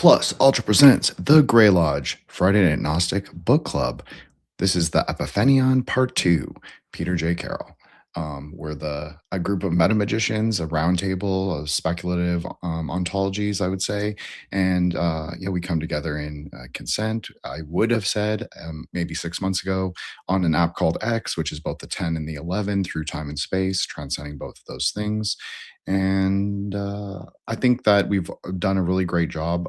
Plus, Ultra presents The Grey Lodge, Friday Night Gnostic Book Club. This is the Apophenion Part 2, Peter J. Carroll. We're a group of meta magicians, a roundtable of speculative ontologies, I would say. And yeah, we come together in consent. I would have said maybe 6 months ago on an app called X, which is both the 10 and the 11 through time and space, transcending both of those things. And I think that we've done a really great job,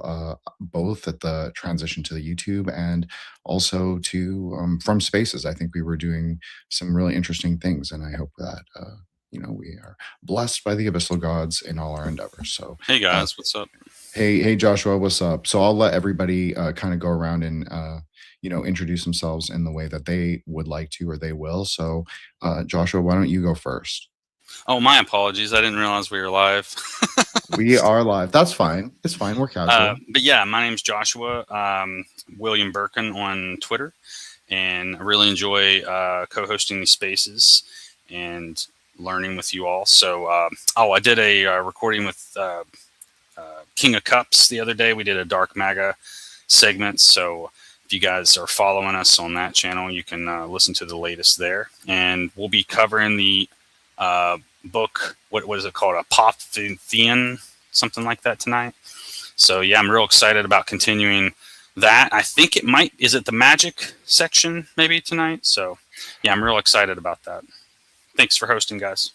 both at the transition to the YouTube and also to from spaces. I think we were doing some really interesting things, and I hope that we are blessed by the abyssal gods in all our endeavors. So, hey guys, what's up? Hey Joshua, what's up? So I'll let everybody kind of go around and introduce themselves in the way that they would like to or they will. So, Joshua, why don't you go first? Oh, my apologies. I didn't realize we were live. We are live. That's fine. It's fine. We're casual. But yeah, my name's Joshua, William Birkin on Twitter, and I really enjoy co-hosting these spaces and learning with you all. So, I did a recording with King of Cups the other day. We did a Dark Maga segment. So if you guys are following us on that channel, you can listen to the latest there. And we'll be covering the book, what is it called, Apophenion, something like that tonight. So yeah, I'm real excited about continuing that. I think is it the magic section maybe tonight? So yeah, I'm real excited about that. Thanks for hosting, guys.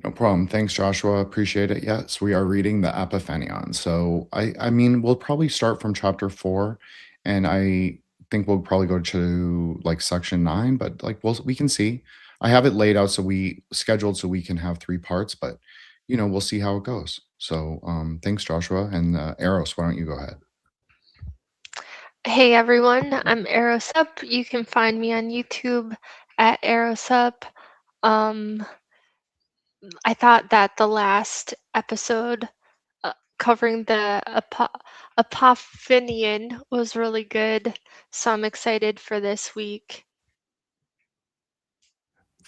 No problem. Thanks, Joshua. Appreciate it. Yes, we are reading the Apophenion. So I mean, we'll probably start from chapter 4, and I think we'll probably go to like section 9, but like we can see. I have it laid out so we can have 3 parts, but we'll see how it goes. So thanks, Joshua. And Eros, why don't you go ahead? Hey everyone, I'm Eros Up. You can find me on YouTube at Eros Up. I thought that the last episode covering the Apophenion was really good, so I'm excited for this week.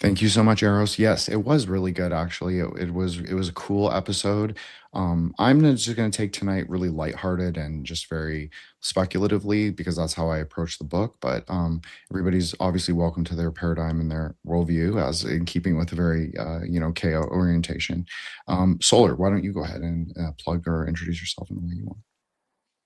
Thank you so much, Eros. Yes, it was really good, actually. It was a cool episode. I'm just going to take tonight really lighthearted and just very speculatively because that's how I approach the book. But everybody's obviously welcome to their paradigm and their worldview, as in keeping with a very KO orientation. Solar, why don't you go ahead and plug or introduce yourself in the way you want?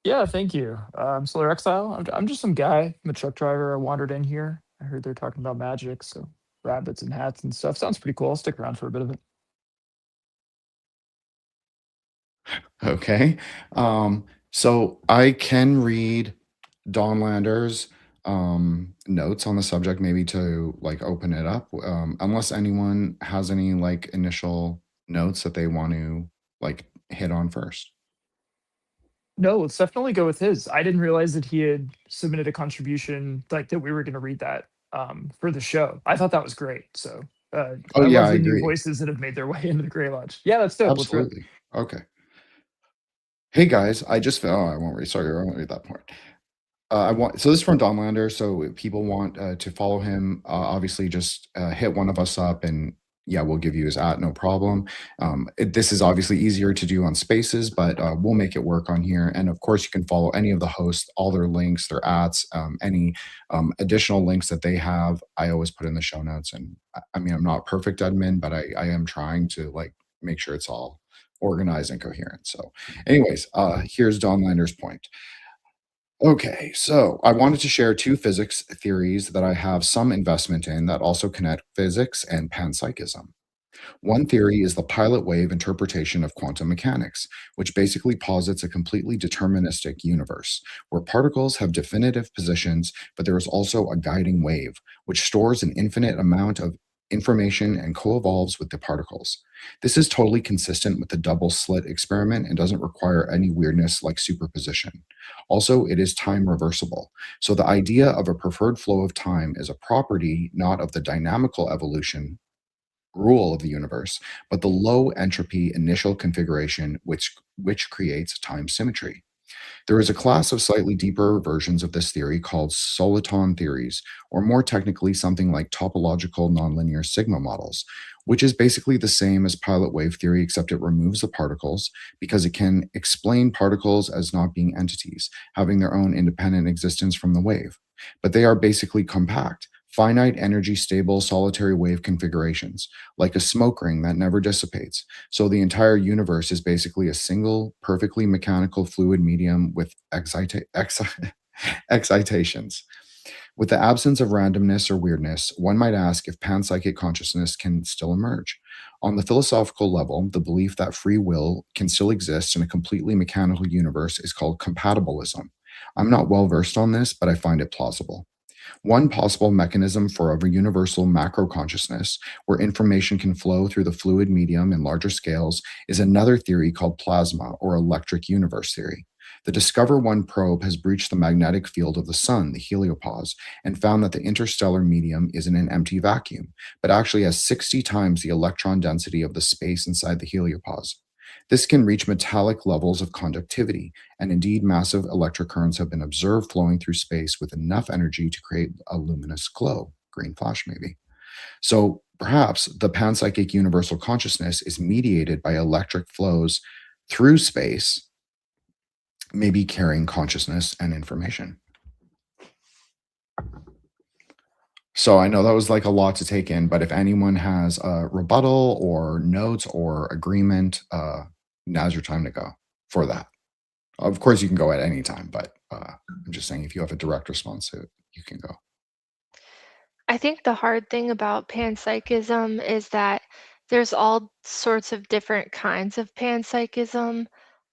Yeah, thank you. I'm Solar Exile. I'm just some guy. I'm a truck driver. I wandered in here. I heard they're talking about magic, so rabbits and hats and stuff. Sounds pretty cool. I'll stick around for a bit of it. Okay. So I can read Dawnlander's notes on the subject, maybe to like open it up, unless anyone has any like initial notes that they want to like hit on first. No, let's definitely go with his. I didn't realize that he had submitted a contribution like that we were going to read that for the show. I thought that was great. So I love the new voices that have made their way into the Grey Lodge. Yeah, that's dope. Absolutely. Okay. Hey guys, I just I won't read. Sorry, I won't read that part. So this is from Dawnlander. So if people want to follow him, obviously just hit one of us up, and yeah, we'll give you his @ no problem. This is obviously easier to do on Spaces, but we'll make it work on here. And of course, you can follow any of the hosts, all their links, their @s, any additional links that they have. I always put in the show notes. And I mean, I'm not perfect admin, but I am trying to like make sure it's all organized and coherent. So anyways, here's Dawnlander's point. Okay, so I wanted to share 2 physics theories that I have some investment in that also connect physics and panpsychism. One theory is the pilot wave interpretation of quantum mechanics, which basically posits a completely deterministic universe, where particles have definitive positions, but there is also a guiding wave, which stores an infinite amount of information and co-evolves with the particles. This is totally consistent with the double slit experiment and doesn't require any weirdness like superposition. Also, it is time reversible. So the idea of a preferred flow of time is a property not of the dynamical evolution rule of the universe, but the low entropy initial configuration which creates time symmetry. There is a class of slightly deeper versions of this theory called soliton theories, or more technically, something like topological nonlinear sigma models, which is basically the same as pilot wave theory, except it removes the particles because it can explain particles as not being entities, having their own independent existence from the wave. But they are basically compact, finite energy stable solitary wave configurations, like a smoke ring that never dissipates. So the entire universe is basically a single, perfectly mechanical fluid medium with excitations. With the absence of randomness or weirdness, one might ask if panpsychic consciousness can still emerge. On the philosophical level, the belief that free will can still exist in a completely mechanical universe is called compatibilism. I'm not well versed on this, but I find it plausible. One possible mechanism for a universal macro consciousness, where information can flow through the fluid medium in larger scales, is another theory called plasma or electric universe theory. The Discover 1 probe has breached the magnetic field of the sun, the heliopause, and found that the interstellar medium isn't an empty vacuum, but actually has 60 times the electron density of the space inside the heliopause. This can reach metallic levels of conductivity, and indeed massive electric currents have been observed flowing through space with enough energy to create a luminous glow, green flash maybe. So perhaps the panpsychic universal consciousness is mediated by electric flows through space, maybe carrying consciousness and information. So I know that was like a lot to take in, but if anyone has a rebuttal or notes or agreement, now's your time to go for that. Of course, you can go at any time, but I'm just saying if you have a direct response to it, you can go. I think the hard thing about panpsychism is that there's all sorts of different kinds of panpsychism.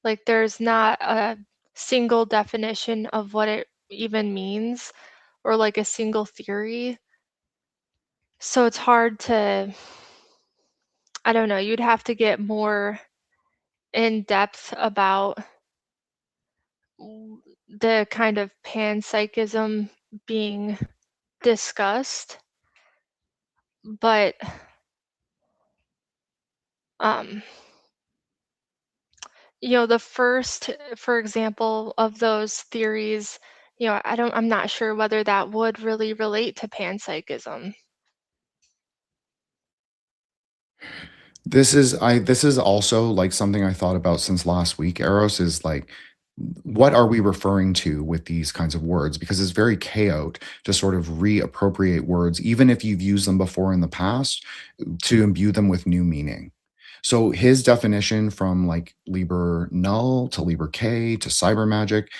Like, there's not a single definition of what it even means, or like a single theory. So it's hard to, I don't know, you'd have to get more in depth about the kind of panpsychism being discussed. But um the first, for example, of those theories, I'm not sure whether that would really relate to panpsychism. This is also like something I thought about since last week. Eros is like, what are we referring to with these kinds of words? Because it's very chaotic to sort of reappropriate words, even if you've used them before in the past, to imbue them with new meaning. So his definition from like Liber Null to Liber K to cyber magic,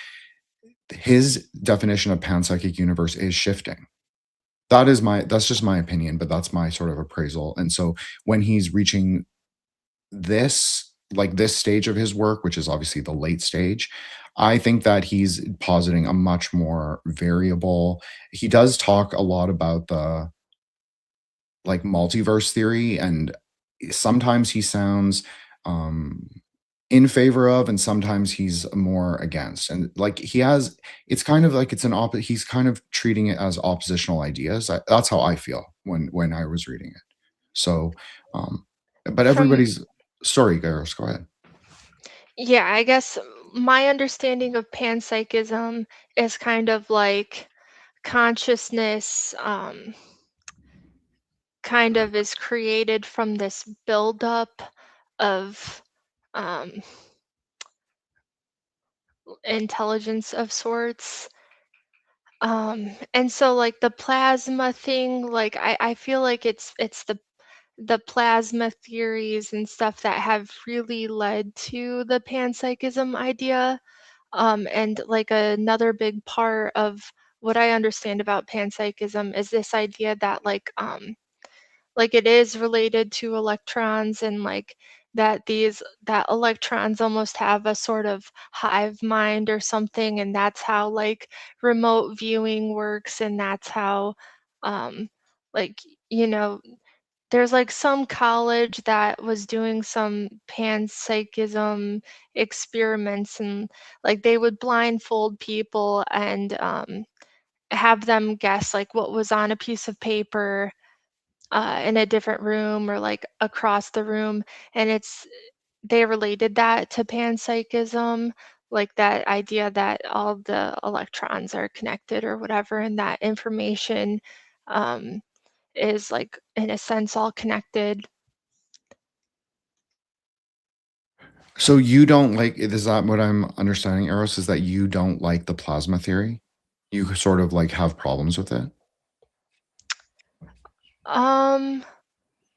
his definition of panpsychic universe is shifting. That's just my opinion, but that's my sort of appraisal. And so when he's reaching this stage of his work, which is obviously the late stage, I think that he's positing a much more variable. He does talk a lot about the like multiverse theory, and sometimes he sounds um in favor of, and sometimes he's more against. And like he has, it's kind of like he's kind of treating it as oppositional ideas. That's how I feel when I was reading it. So but From everybody's, sorry, Garros, go ahead. Yeah, I guess my understanding of panpsychism is kind of like consciousness kind of is created from this buildup of um, intelligence of sorts. And so like the plasma thing, like I feel like it's the plasma theories and stuff that have really led to the panpsychism idea. And like another big part of what I understand about panpsychism is this idea that like it is related to electrons, and like that electrons almost have a sort of hive mind or something, and that's how like remote viewing works, and that's how um like you know there's like some college that was doing some panpsychism experiments, and like they would blindfold people and have them guess like what was on a piece of paper in a different room or like across the room, and they related that to panpsychism. like that idea that all the electrons are connected or whatever, and that information is like in a sense all connected. So you don't like, is that what I'm understanding, Eros, is that you don't like the plasma theory? You sort of like have problems with it?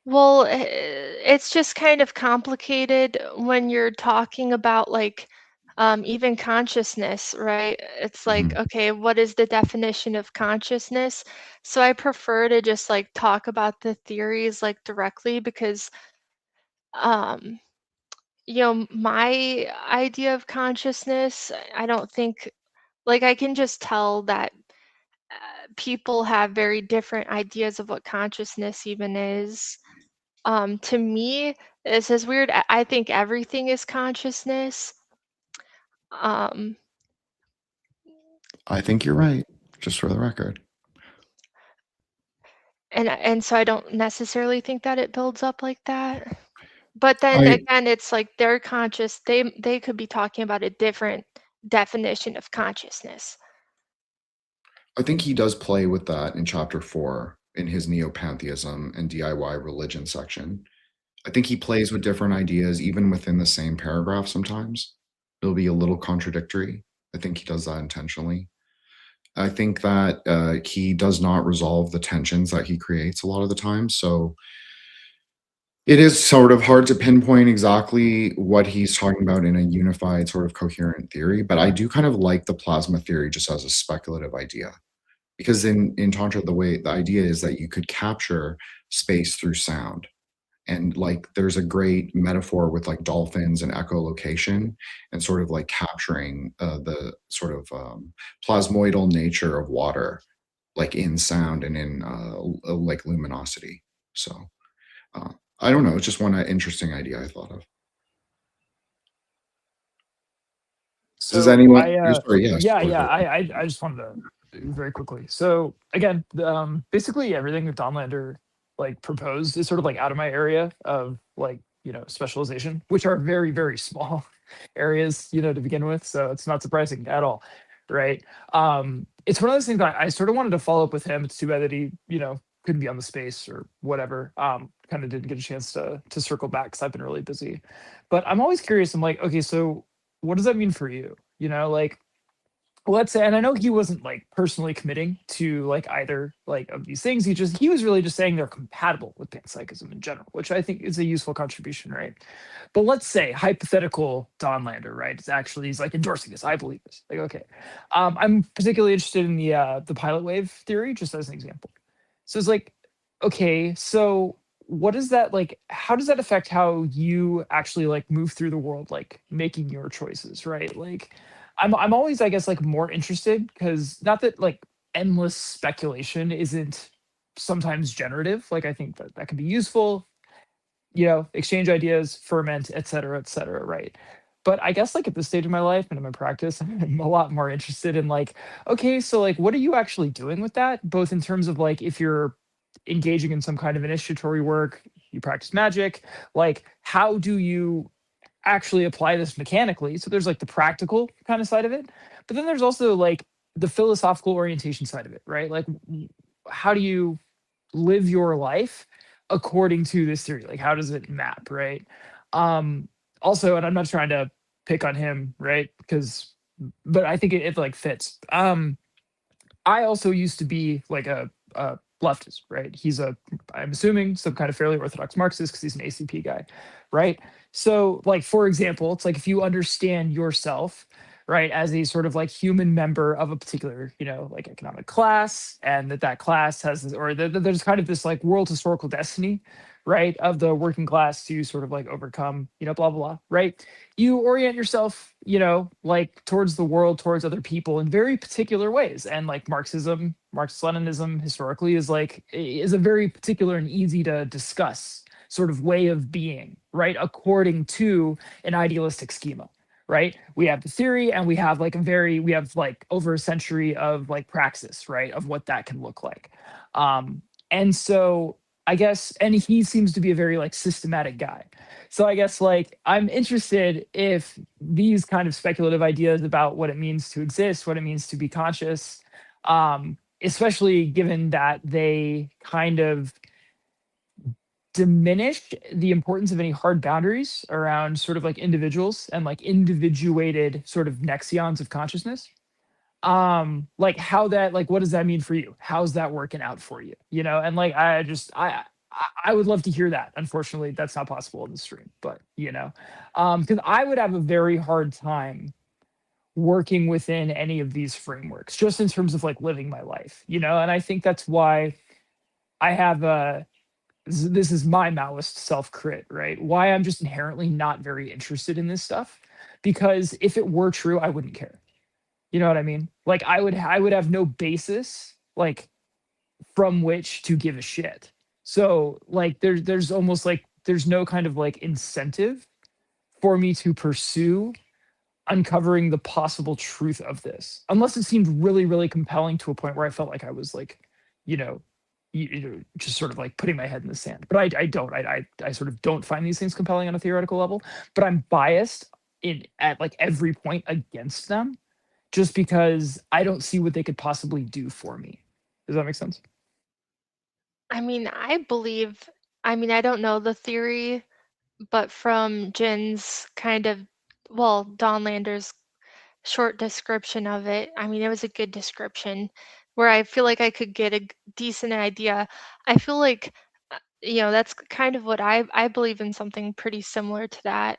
Well, it's just kind of complicated when you're talking about like even consciousness, right? It's like, okay, what is the definition of consciousness? So I prefer to just like talk about the theories like directly, because you know, my idea of consciousness, I don't think, like, I can just tell that people have very different ideas of what consciousness even is. To me, this is weird. I think everything is consciousness. Um, I think you're right, just for the record. and so I don't necessarily think that it builds up like that. But then again, it's like they're conscious. They could be talking about a different definition of consciousness. I think he does play with that in chapter 4 in his neo-pantheism and DIY religion section. I think he plays with different ideas even within the same paragraph sometimes. It'll be a little contradictory. I think he does that intentionally. I think that he does not resolve the tensions that he creates a lot of the time. So it is sort of hard to pinpoint exactly what he's talking about in a unified sort of coherent theory, but I do kind of like the plasma theory just as a speculative idea. Because in Tantra, the idea is that you could capture space through sound. And like there's a great metaphor with like dolphins and echolocation and sort of like capturing the sort of plasmoidal nature of water, like in sound and in like luminosity. So I don't know, it's just one interesting idea I thought of. So Does anyone? Sorry, yeah, I just wanted to very quickly. So again, basically everything that Donlander like proposed is sort of like out of my area of like, you know, specialization, which are very, very small areas, you know, to begin with. So it's not surprising at all, right? It's one of those things that I sort of wanted to follow up with him. It's too bad that he, you know, couldn't be on the space or whatever. Kind of didn't get a chance to circle back because I've been really busy. But I'm always curious. I'm like, okay, so what does that mean for you? You know, like let's say, and I know he wasn't like personally committing to like either like of these things. He was really just saying they're compatible with panpsychism in general, which I think is a useful contribution, right? But let's say hypothetical Donlander, right? It's actually he's like endorsing this. I believe this. Like, okay. I'm particularly interested in the pilot wave theory, just as an example. So it's like, okay, so what is that like? How does that affect how you actually like move through the world, like making your choices, right? Like I'm always, I guess, like more interested because not that like endless speculation isn't sometimes generative. Like I think that can be useful, you know, exchange ideas, ferment, et cetera, right? But I guess like at this stage of my life and in my practice, I'm a lot more interested in like, okay, so like what are you actually doing with that? Both in terms of like if you're engaging in some kind of initiatory work, you practice magic, like how do you actually apply this mechanically? So there's like the practical kind of side of it, but then there's also like the philosophical orientation side of it, right? Like how do you live your life according to this theory? Like how does it map, right? Also, and I'm not trying to pick on him, right? Because but I think it like fits. I also used to be like a leftist, right? I'm assuming some kind of fairly orthodox Marxist because he's an ACP guy, right? So, like for example, it's like if you understand yourself, right, as a sort of like human member of a particular, you know, like economic class, and that class has, there's kind of this like world historical destiny, right, of the working class to sort of like overcome, you know, blah blah blah, right? You orient yourself, you know, like towards the world, towards other people in very particular ways. And like Marxist-Leninism historically is a very particular and easy to discuss sort of way of being, right? According to an idealistic schema, right? We have the theory and we have like over a century of like praxis, right? Of what that can look like. And so I guess, and he seems to be a very like systematic guy. So I guess like I'm interested if these kind of speculative ideas about what it means to exist, what it means to be conscious, especially given that they kind of diminish the importance of any hard boundaries around sort of like individuals and like individuated sort of nexions of consciousness. Like how that, like what does that mean for you? How's that working out for you? You know, and like I would love to hear that. Unfortunately, that's not possible in the stream, but you know, because I would have a very hard time working within any of these frameworks, just in terms of like living my life, you know, and I think that's why I have a this is my Maoist self-crit, right? Why I'm just inherently not very interested in this stuff. Because if it were true, I wouldn't care. You know what I mean? Like I would have no basis like from which to give a shit. So like there's almost like there's no kind of like incentive for me to pursue uncovering the possible truth of this, unless it seemed really, really compelling to a point where I felt like I was like, you know, just sort of like putting my head in the sand. But I don't. I sort of don't find these things compelling on a theoretical level. But I'm biased at like every point against them, just because I don't see what they could possibly do for me. Does that make sense? I mean, I don't know the theory, but from Jin's kind of, well, Dawnlander's short description of it, I mean, it was a good description where I feel like I could get a decent idea. I feel like, that's kind of what I believe in, something pretty similar to that.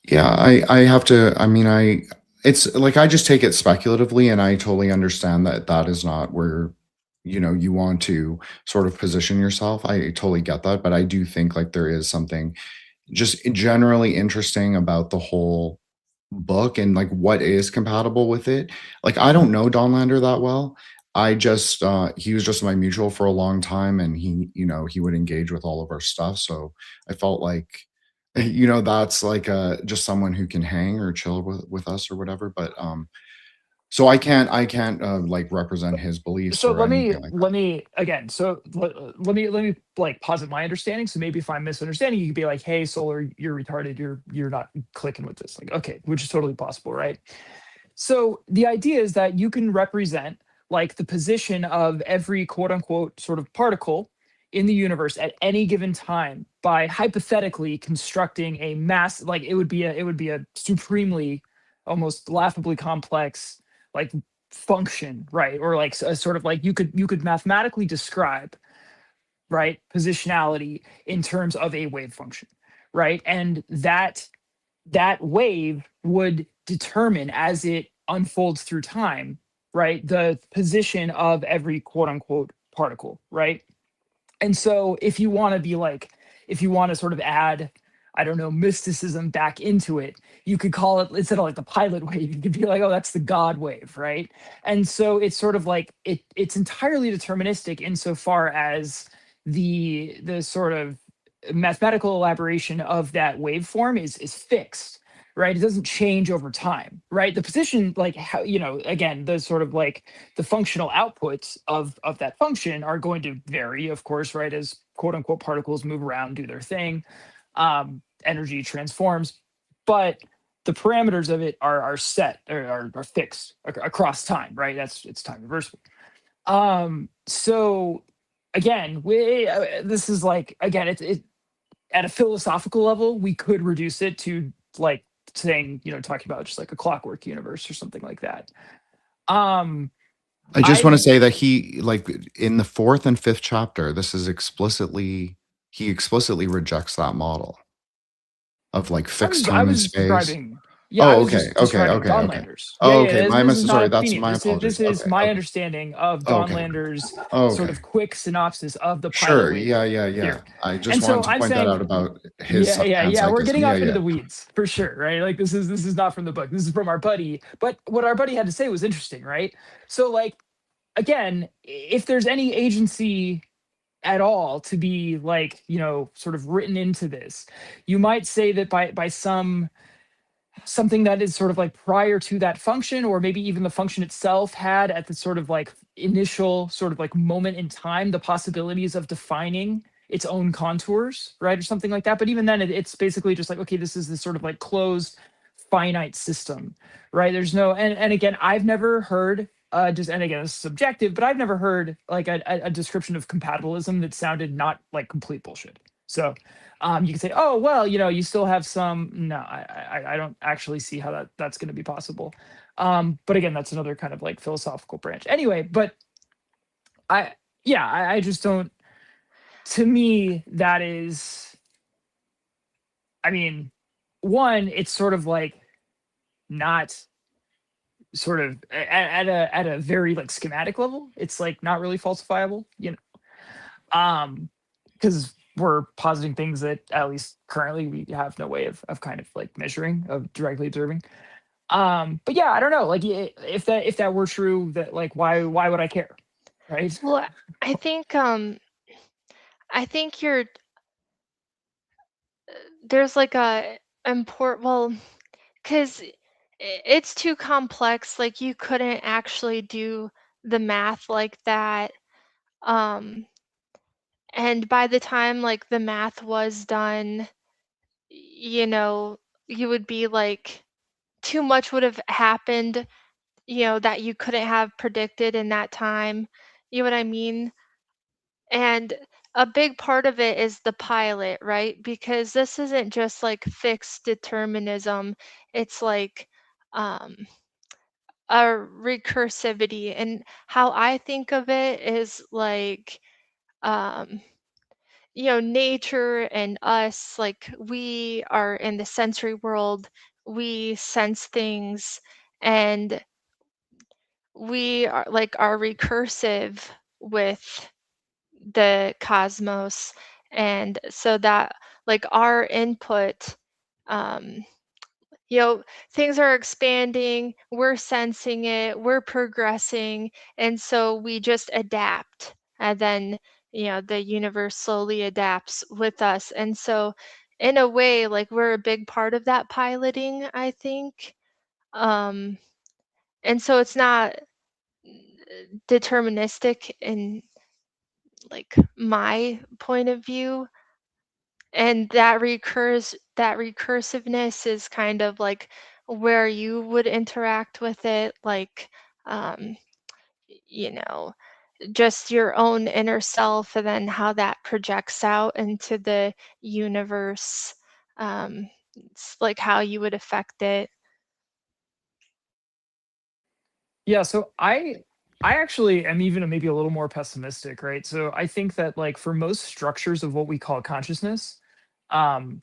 Yeah, I have to, I mean, it's like, I just take it speculatively, and I totally understand that that is not where, you want to sort of position yourself. I totally get that, but I do think like there is something just generally interesting about the whole book and like what is compatible with it. Like I don't know Donlander that well. I just he was just my mutual for a long time, and he would engage with all of our stuff. So I felt like that's like just someone who can hang or chill with us or whatever. But so I can't like represent his beliefs So or anything like let me again. So let me like posit my understanding. So maybe if I'm misunderstanding, you could be like, "Hey, Solar, you're retarded. You're not clicking with this." Like, okay, which is totally possible, right? So the idea is that you can represent like the position of every quote unquote sort of particle in the universe at any given time by hypothetically constructing a mass, like it would be a supremely, almost laughably complex like function, right? Or like a sort of like you could mathematically describe, right, positionality in terms of a wave function, right? And that wave would determine, as it unfolds through time, right, the position of every quote unquote particle, right? And so if you want to be like, if you want to sort of add, I don't know, mysticism back into it, you could call it, instead of like the pilot wave, you could be like, oh, that's the God wave, right? And so it's sort of like it's entirely deterministic insofar as the sort of mathematical elaboration of that waveform is fixed, right? It doesn't change over time, right? The position, like how, again, the sort of like the functional outputs of that function are going to vary, of course, right? As quote unquote particles move around, do their thing, energy transforms, but the parameters of it are set or are fixed across time, right? It's time reversible. So again, this is like, again, it at a philosophical level, we could reduce it to like saying, talking about just like a clockwork universe or something like that. I just want to say that he, like in the 4th and 5th chapter, he explicitly rejects that model of like fixed time and space. Yeah, Oh, I was okay, just describing okay. Dawnlanders. Oh, Yeah, okay. this is Sorry, not that's opinion. my This apologies. is my Okay. understanding of Okay. Dawnlanders' Okay. sort of quick synopsis of the pilot Sure. wave Yeah. theory. I just And so wanted to I'm point that saying, out about his yeah. We're panpsychism. getting off into Yeah. the weeds for sure, right? Like this is not from the book. This is from our buddy. But what our buddy had to say was interesting, right? So like, again, if there's any agency at all to be like, sort of written into this, you might say that by some something that is sort of like prior to that function, or maybe even the function itself had at the sort of like initial sort of like moment in time, the possibilities of defining its own contours, right? Or something like that. But even then it's basically just like, okay, this is this sort of like closed finite system, right? There's no, and again, I've never heard just, and again, it's subjective, but I've never heard like a description of compatibilism that sounded not like complete bullshit. So you can say, oh, well, you know, you still have some, no, I don't actually see how that's going to be possible. But again, that's another kind of like philosophical branch. Anyway, but I just don't, to me, that is, I mean, one, it's sort of like not sort of at a very like schematic level, it's like not really falsifiable, you know, because we're positing things that at least currently we have no way of kind of like measuring, of directly observing. But yeah, I don't know, like if that were true, that like why would I care, right? Well, I think you're there's like a important, well, because it's too complex. Like you couldn't actually do the math like that. Um, and by the time like the math was done, you know, you would be like too much would have happened, you know, that you couldn't have predicted in that time. You know what I mean? And a big part of it is the pilot, right? Because this isn't just like fixed determinism. It's like um, a recursivity. And how I think of it is like, um, you know, nature and us, like we are in the sensory world, we sense things, and we are recursive with the cosmos. And so that like our input, um you know, things are expanding, we're sensing it, we're progressing, and so we just adapt, and then, you know, the universe slowly adapts with us. And so in a way, like we're a big part of that piloting, I think. um and so it's not deterministic in like my point of view. And that recursiveness is kind of like where you would interact with it, like um you know, just your own inner self, and then how that projects out into the universe. It's like how you would affect it. Yeah, so I actually am even maybe a little more pessimistic, right? So I think that like for most structures of what we call consciousness, um,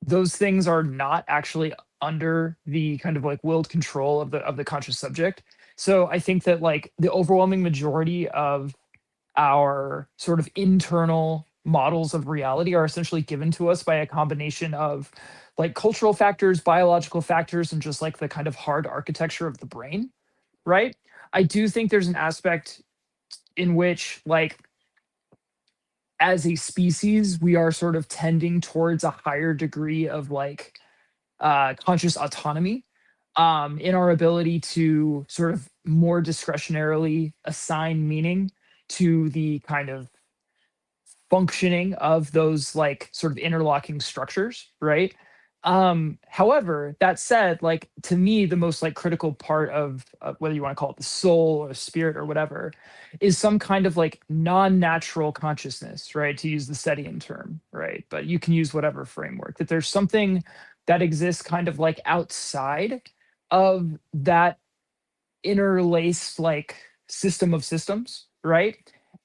those things are not actually under the kind of like willed control of the conscious subject. So I think that like the overwhelming majority of our sort of internal models of reality are essentially given to us by a combination of like cultural factors, biological factors, and just like the kind of hard architecture of the brain, right? I do think there's an aspect in which, like, as a species, we are sort of tending towards a higher degree of like conscious autonomy in our ability to sort of more discretionarily assign meaning to the kind of functioning of those like sort of interlocking structures, right? However, that said, like to me, the most like critical part of whether you want to call it the soul or spirit or whatever is some kind of like non-natural consciousness, right? To use the Setian term, right? But you can use whatever framework, that there's something that exists kind of like outside of that interlaced like system of systems, right?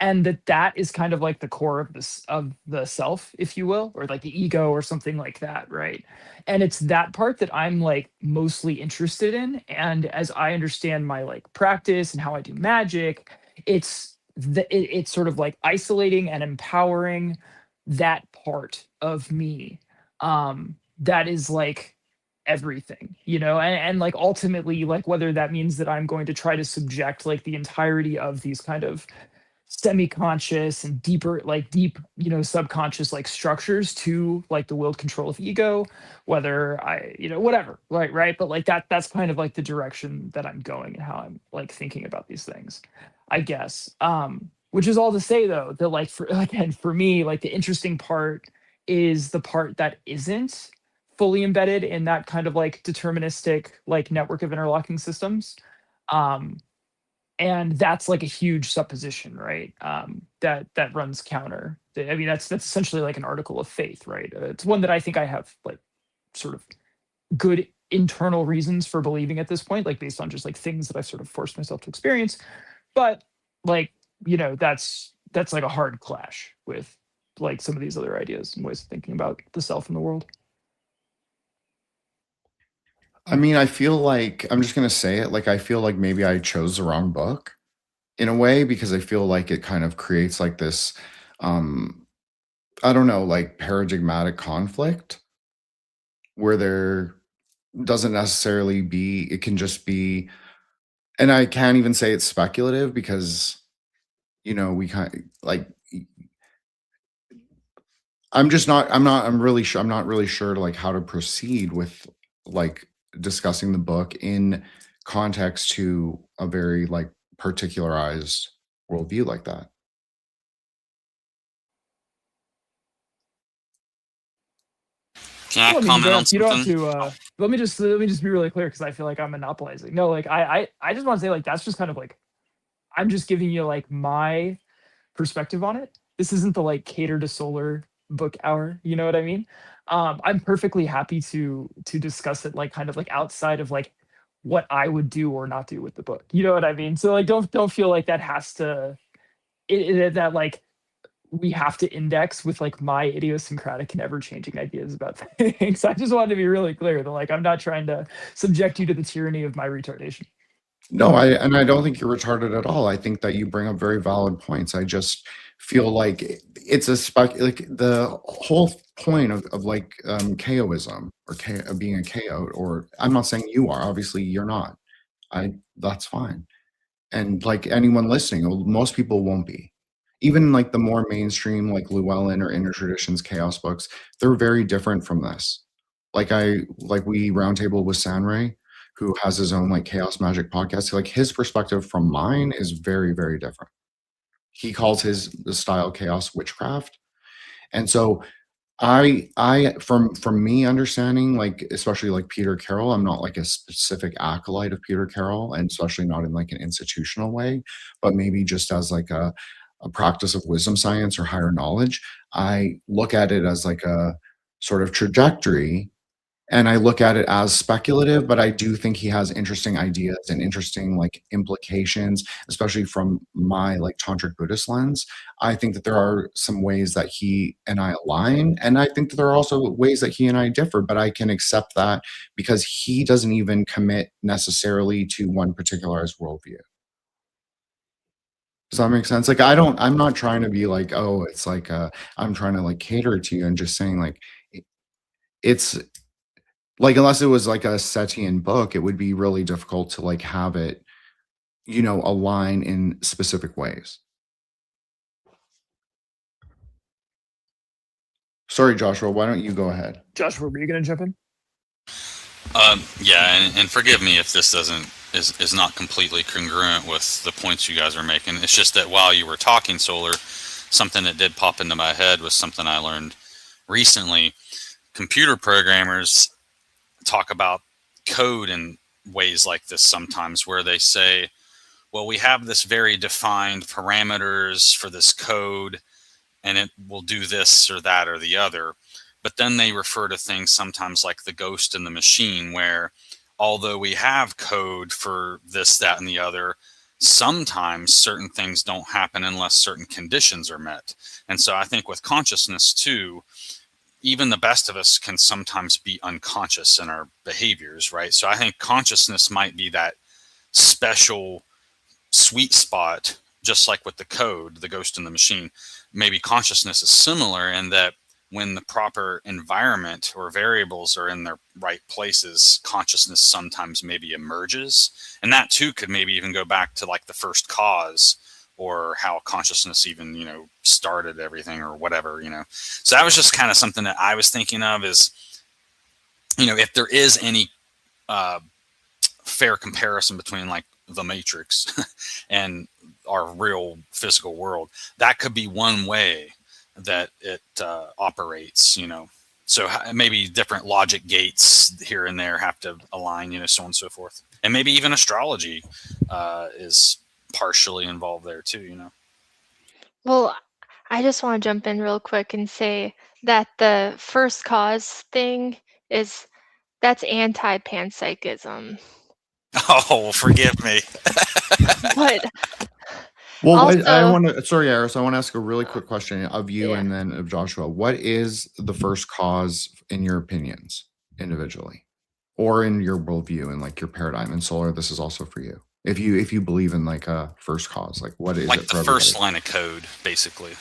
And that is kind of like the core of this of the self, if you will, or like the ego or something like that, right? And it's that part that I'm like mostly interested in. And as I understand my like practice and how I do magic, it's sort of like isolating and empowering that part of me, that is like everything, you know. And like ultimately, like whether that means that I'm going to try to subject like the entirety of these kind of semi-conscious and deeper, like deep, subconscious like structures to like the willed control of ego, whether whatever, right. But like that's kind of like the direction that I'm going and how I'm like thinking about these things, I guess. Which is all to say though, that like for me, like the interesting part is the part that isn't fully embedded in that kind of like deterministic like network of interlocking systems. And that's like a huge supposition, right? That runs counter. I mean, that's essentially like an article of faith, right? It's one that I think I have like sort of good internal reasons for believing at this point, like based on just like things that I've sort of forced myself to experience. But like, that's like a hard clash with like some of these other ideas and ways of thinking about the self and the world. I mean, I feel like I'm just gonna say it. Like, I feel like maybe I chose the wrong book in a way because I feel like it kind of creates like this, I don't know, like paradigmatic conflict where there doesn't necessarily be. It can just be, and I can't even say it's speculative because we kind like. I'm really sure. I'm not really sure like how to proceed with like discussing the book in context to a very like particularized worldview like that. Can I Well, I mean, comment on you don't have something? to. Let me just be really clear because I feel like I'm monopolizing. No, like I just want to say like that's just kind of like I'm just giving you like my perspective on it. This isn't the like cater to solar book hour. You know what I mean? I'm perfectly happy to discuss it like kind of like outside of like what I would do or not do with the book. You know what I mean? So like don't feel like that has to that like we have to index with like my idiosyncratic and ever-changing ideas about things. I just wanted to be really clear that like I'm not trying to subject you to the tyranny of my retardation. No, I don't think you're retarded at all. I think that you bring up very valid points. I just feel like it's a like the whole point of like chaoism or being a chaot, or I'm not saying you are, obviously you're not. That's fine. And like anyone listening, most people won't be. Even like the more mainstream, like Llewellyn or Inner Traditions chaos books, they're very different from this. We roundtable with Sanray, who has his own like chaos magic podcast. Like his perspective from mine is very, very different. He calls his style chaos witchcraft. And so from me understanding, like especially like Peter Carroll, I'm not like a specific acolyte of Peter Carroll, and especially not in like an institutional way, but maybe just as like a practice of wisdom science or higher knowledge. I look at it as like a sort of trajectory, and I look at it as speculative, but I do think he has interesting ideas and interesting like implications, especially from my like tantric Buddhist lens. I think that there are some ways that he and I align, and I think that there are also ways that he and I differ, but I can accept that because he doesn't even commit necessarily to one particularized worldview. Does that make sense? Like I'm not trying to be like, oh, it's like I'm trying to like cater to you and just saying like it's like unless it was like a Setian book, it would be really difficult to like have it, align in specific ways. Sorry, Joshua, why don't you go ahead? Joshua, were you going to jump in? Yeah, and forgive me if this is not completely congruent with the points you guys are making. It's just that while you were talking solar, something that did pop into my head was something I learned recently. Computer programmers talk about code in ways like this sometimes, where they say, well, we have this very defined parameters for this code and it will do this or that or the other. But then they refer to things sometimes like the ghost in the machine, where although we have code for this, that, and the other, sometimes certain things don't happen unless certain conditions are met. And so I think with consciousness too, even the best of us can sometimes be unconscious in our behaviors, right? So I think consciousness might be that special sweet spot, just like with the code, the ghost in the machine. Maybe consciousness is similar in that when the proper environment or variables are in their right places, consciousness sometimes maybe emerges. And that too could maybe even go back to like the first cause, or how consciousness even, you know, started everything or whatever, you know. So that was just kind of something that I was thinking of is, you know, if there is any fair comparison between like the Matrix and our real physical world, that could be one way that it operates, you know. So maybe different logic gates here and there have to align, you know, so on and so forth. And maybe even astrology is partially involved there too, you know. Well, I just want to jump in real quick and say that the first cause thing that's anti-panpsychism. Oh, forgive me. But well, I also, want to. Sorry, Eros. I want to ask a really quick question of you yeah. and then of Joshua. What is the first cause in your opinions individually, or in your worldview and like your paradigm? And Solar, this is also for you. If you believe in like a first cause, like what is Like it the for first everybody? line of code, basically.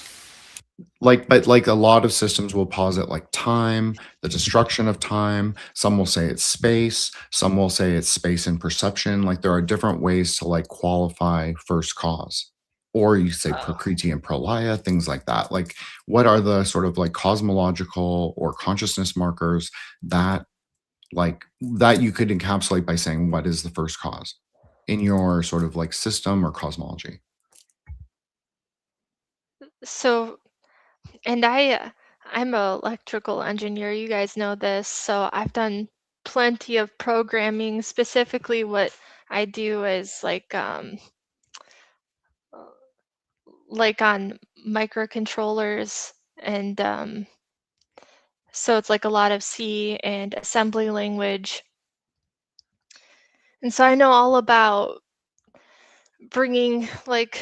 Like, but like a lot of systems will posit like time, the destruction of time. Some will say it's space. Some will say it's space and perception. Like there are different ways to like qualify first cause. Or you say Prakriti and Pralaya, things like that. Like what are the sort of like cosmological or consciousness markers that like that you could encapsulate by saying what is the first cause in your sort of like system or cosmology? So, and I'm an electrical engineer. You guys know this. So I've done plenty of programming. Specifically, what I do is like on microcontrollers, and so it's like a lot of C and assembly language. And so I know all about bringing like,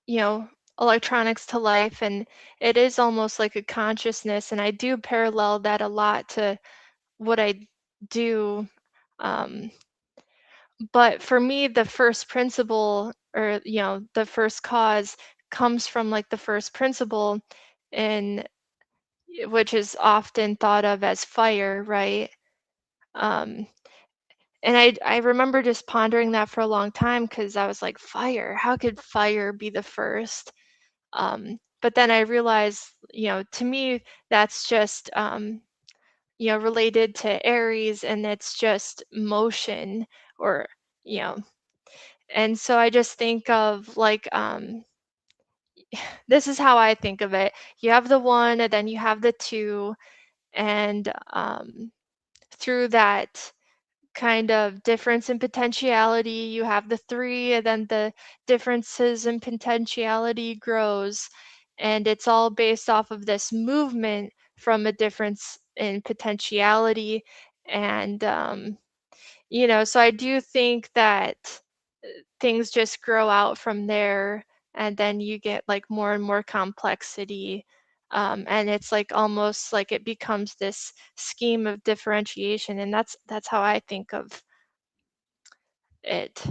you know, electronics to life, and it is almost like a consciousness, and I do parallel that a lot to what I do. Um, but for me, the first principle, or you know, the first cause comes from like the first principle, and which is often thought of as fire, right? Um, and I remember just pondering that for a long time, because I was like, fire, how could fire be the first? But then I realized, you know, to me, that's just, you know, related to Aries, and it's just motion, or, you know, and so I just think of like, this is how I think of it. You have the one, and then you have the two, and through that kind of difference in potentiality, you have the three, and then the differences in potentiality grows, and it's all based off of this movement from a difference in potentiality. And you know, so I do think that things just grow out from there, and then you get like more and more complexity. And it's like almost like it becomes this scheme of differentiation, and that's how I think of it.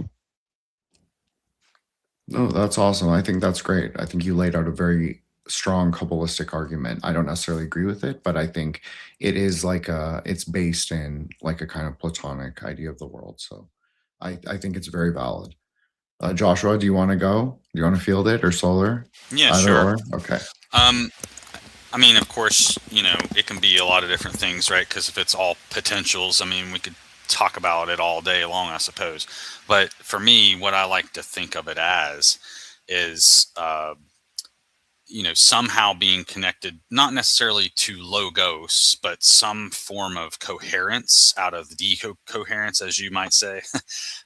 No, that's awesome. I think that's great. I think you laid out a very strong Kabbalistic argument. I don't necessarily agree with it, but I think it is like it's based in like a kind of Platonic idea of the world. So I think it's very valid. Joshua, do you want to go? Do you want to field it, or Solar? Yeah, Either sure. or? Okay. I mean, of course, you know, it can be a lot of different things, right? Because if it's all potentials, I mean, we could talk about it all day long, I suppose. But for me, what I like to think of it as is, you know, somehow being connected, not necessarily to logos, but some form of coherence out of the decoherence, as you might say.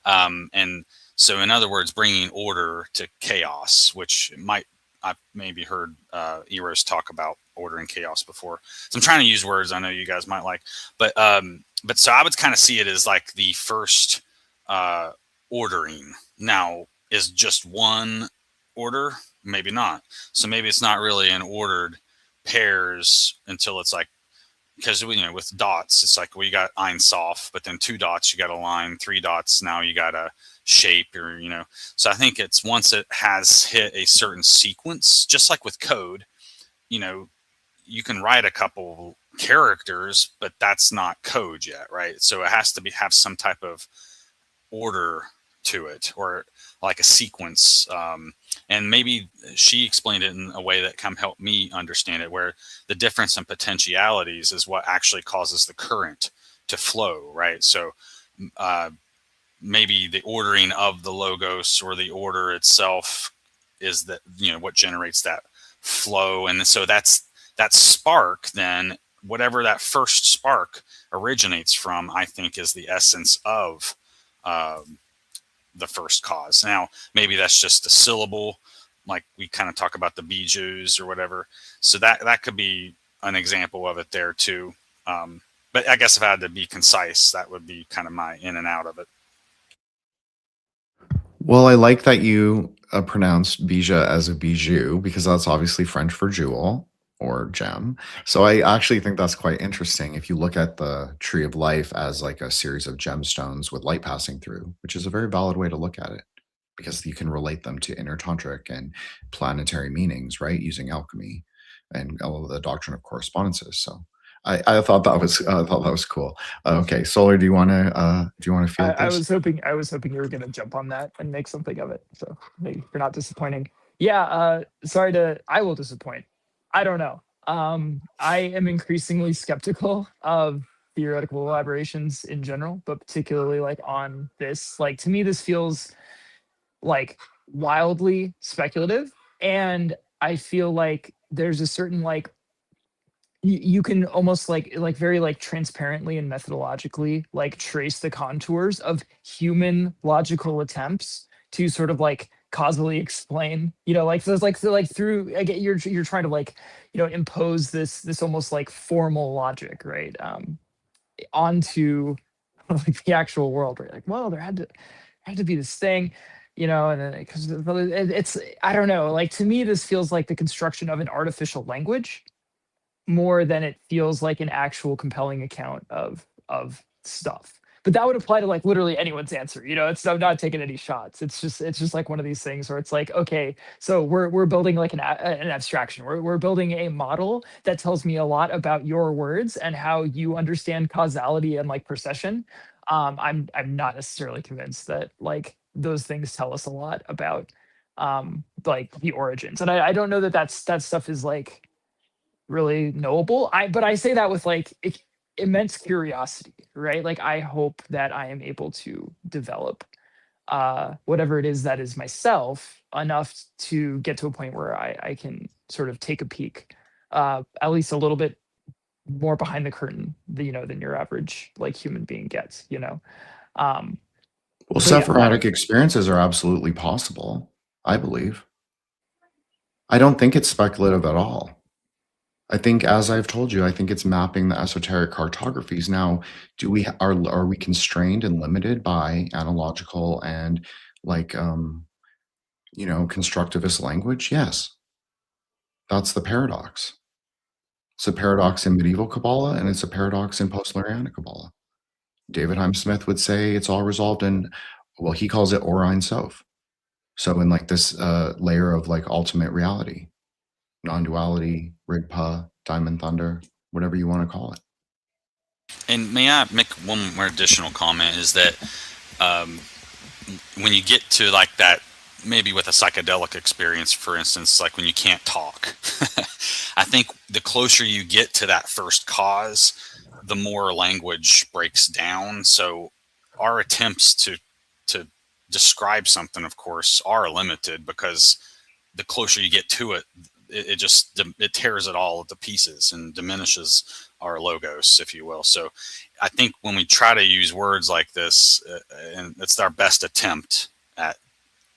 And so, in other words, bringing order to chaos, which might, I've maybe heard Eros talk about order and chaos before. So I'm trying to use words I know you guys might like, but so I would kind of see it as like the first ordering. Now, is just one order? Maybe not. So maybe it's not really an ordered pairs until it's like, because you know, with dots, it's like, well, you got Ein Sof, but then 2 dots, you got a line, 3 dots, now you got a shape, or, you know. So I think it's once it has hit a certain sequence, just like with code, you know, you can write a couple characters, but that's not code yet, right? So it has to have some type of order to it, or like a sequence. And maybe she explained it in a way that kind of helped me understand it, where the difference in potentialities is what actually causes the current to flow, right? So maybe the ordering of the logos or the order itself is that, what generates that flow. And so that's that spark, then whatever that first spark originates from, I think is the essence of the first cause. Now, maybe that's just a syllable, like we kind of talk about the bijus or whatever. So that could be an example of it there too. But I guess if I had to be concise, that would be kind of my in and out of it. Well, I like that you pronounced bija as a bijou, because that's obviously French for jewel or gem. So I actually think that's quite interesting if you look at the tree of life as like a series of gemstones with light passing through, which is a very valid way to look at it, because you can relate them to inner tantric and planetary meanings, right? Using alchemy and all of the doctrine of correspondences. So I thought that was cool. Okay, Solar, do you want to feel this? I was hoping you were going to jump on that and make something of it. So maybe you're not disappointing. Yeah. I will disappoint. I don't know. I am increasingly skeptical of theoretical elaborations in general, but particularly like on this. Like, to me, this feels like wildly speculative, and I feel like there's a certain like you can almost like very like transparently and methodologically like trace the contours of human logical attempts to sort of like causally explain, like so it's like through again you're trying to like impose this almost like formal logic, right, onto like the actual world, right? Like, well, there had to be this thing, and then because it's I don't know, like, to me this feels like the construction of an artificial language more than it feels like an actual compelling account of stuff. But that would apply to like literally anyone's answer. I'm not taking any shots. It's just like one of these things where it's like, okay, so we're building like an abstraction. We're building a model that tells me a lot about your words and how you understand causality and like procession. I'm not necessarily convinced that like those things tell us a lot about like the origins. And I don't know that stuff is like really knowable. But I say that with like immense curiosity, right? Like, I hope that I am able to develop whatever it is that is myself enough to get to a point where I can sort of take a peek, at least a little bit more behind the curtain, than your average like human being gets. Well, Sephirotic experiences are absolutely possible, I believe. I don't think it's speculative at all. I think, as I've told you, I think it's mapping the esoteric cartographies. Now, are we constrained and limited by analogical and like constructivist language? Yes. That's the paradox. It's a paradox in medieval Kabbalah, and it's a paradox in post-Lurianic Kabbalah. David Heim Smith would say it's all resolved in, well, he calls it Orion Sof. So in like this layer of like ultimate reality, non-duality, Rigpa, Diamond Thunder, whatever you want to call it. And may I make one more additional comment, is that when you get to like that, maybe with a psychedelic experience, for instance, like when you can't talk, I think the closer you get to that first cause, the more language breaks down. So our attempts to describe something, of course, are limited, because the closer you get to it, it tears it all to pieces and diminishes our logos, if you will. So I think when we try to use words like this, and it's our best attempt at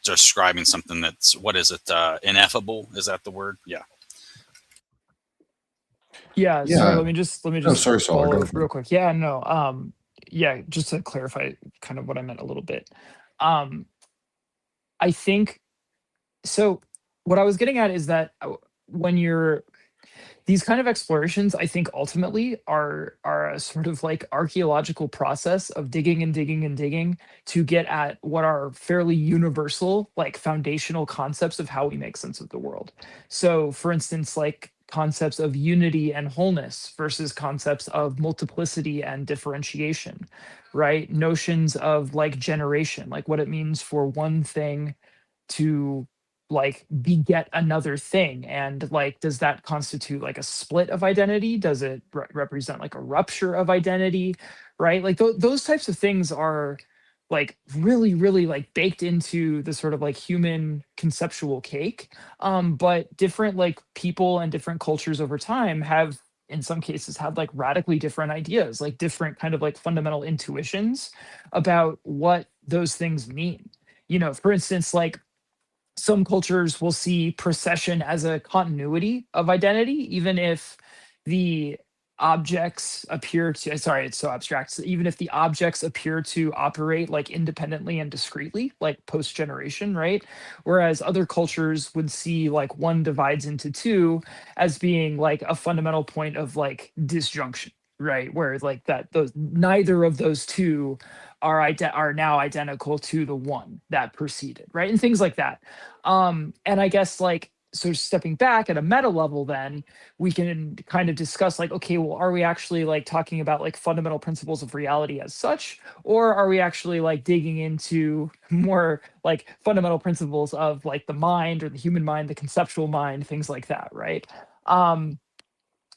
describing something that's, what is it, ineffable? Is that the word? Yeah. Yeah. Sorry, let me just sorry, follow real quick. Yeah, no. Yeah, just to clarify kind of what I meant a little bit. I think so. What I was getting at is that when you're these kind of explorations, I think ultimately are a sort of like archaeological process of digging and digging and digging to get at what are fairly universal, like foundational concepts of how we make sense of the world. So, for instance, like concepts of unity and wholeness versus concepts of multiplicity and differentiation, right? Notions of like generation, like what it means for one thing to like beget another thing, and like does that constitute like a split of identity? Does it represent like a rupture of identity, right? Like those types of things are like really like baked into the sort of like human conceptual cake. But different like people and different cultures over time have in some cases had like radically different ideas, like different kind of like fundamental intuitions about what those things mean. You know, for instance, like some cultures will see procession as a continuity of identity, even if the objects appear to, sorry, it's so abstract. So even if the objects appear to operate like independently and discretely, like post generation, right? Whereas other cultures would see like one divides into two as being like a fundamental point of like disjunction, right? Where like that those neither of those two are now identical to the one that preceded, right? And things like that. And I guess like so stepping back at a meta level, then we can kind of discuss like, okay, well, are we actually like talking about like fundamental principles of reality as such, or are we actually like digging into more like fundamental principles of like the mind or the human mind, the conceptual mind, things like that, right?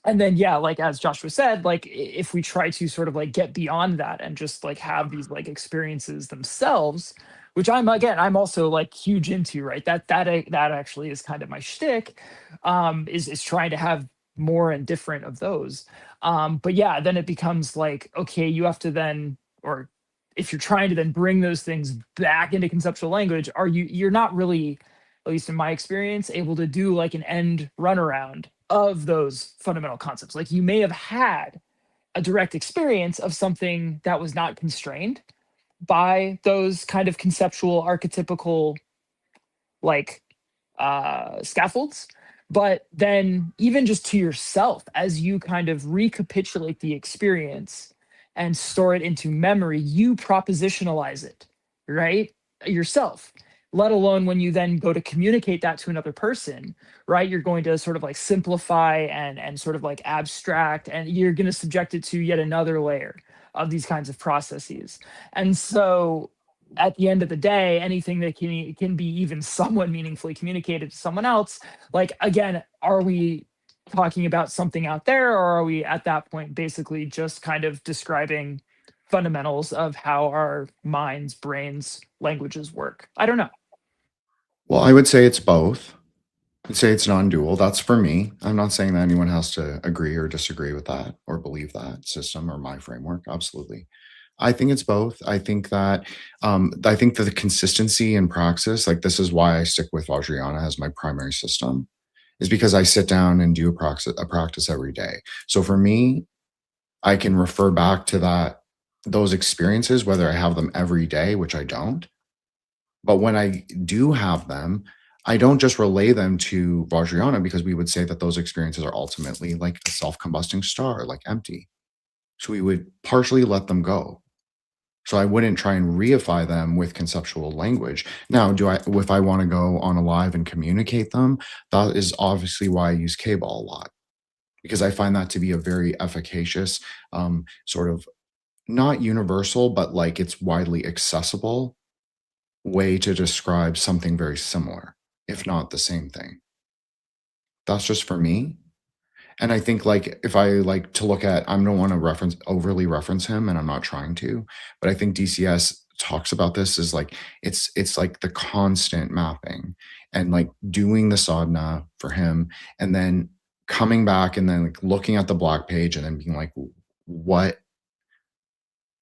And then yeah, like as Joshua said, like if we try to sort of like get beyond that and just like have these like experiences themselves, which I'm also like huge into, right? That actually is kind of my shtick, is trying to have more and different of those. But yeah, then it becomes like, okay, you have to then, or if you're trying to then bring those things back into conceptual language, you're not really, at least in my experience, able to do like an end runaround of those fundamental concepts. Like you may have had a direct experience of something that was not constrained by those kind of conceptual archetypical like scaffolds, but then even just to yourself, as you kind of recapitulate the experience and store it into memory, you propositionalize it, right, yourself, let alone when you then go to communicate that to another person, right? You're going to sort of like simplify and sort of like abstract, and you're going to subject it to yet another layer of these kinds of processes. And so at the end of the day, anything that can be even somewhat meaningfully communicated to someone else, like again, are we talking about something out there, or are we at that point basically just kind of describing fundamentals of how our minds, brains, languages work? I don't know. Well, I would say it's both. I'd say it's non-dual. That's for me. I'm not saying that anyone has to agree or disagree with that or believe that system or my framework. Absolutely. I think it's both. I think that the consistency in praxis, like this is why I stick with Vajrayana as my primary system, is because I sit down and do a practice every day. So for me, I can refer back to those experiences, whether I have them every day, which I don't. But when I do have them, I don't just relay them to Vajrayana, because we would say that those experiences are ultimately like a self-combusting star, like empty. So we would partially let them go. So I wouldn't try and reify them with conceptual language. Now, if I want to go on a live and communicate them, that is obviously why I use K-ball a lot, because I find that to be a very efficacious, sort of not universal, but like it's widely accessible way to describe something very similar, if not the same thing. That's just for me. And I think like if I like to look at, I don't want to overly reference him, and I'm not trying to, but I think DCS talks about this as like it's like the constant mapping and like doing the sadhana for him, and then coming back and then like looking at the black page and then being like, what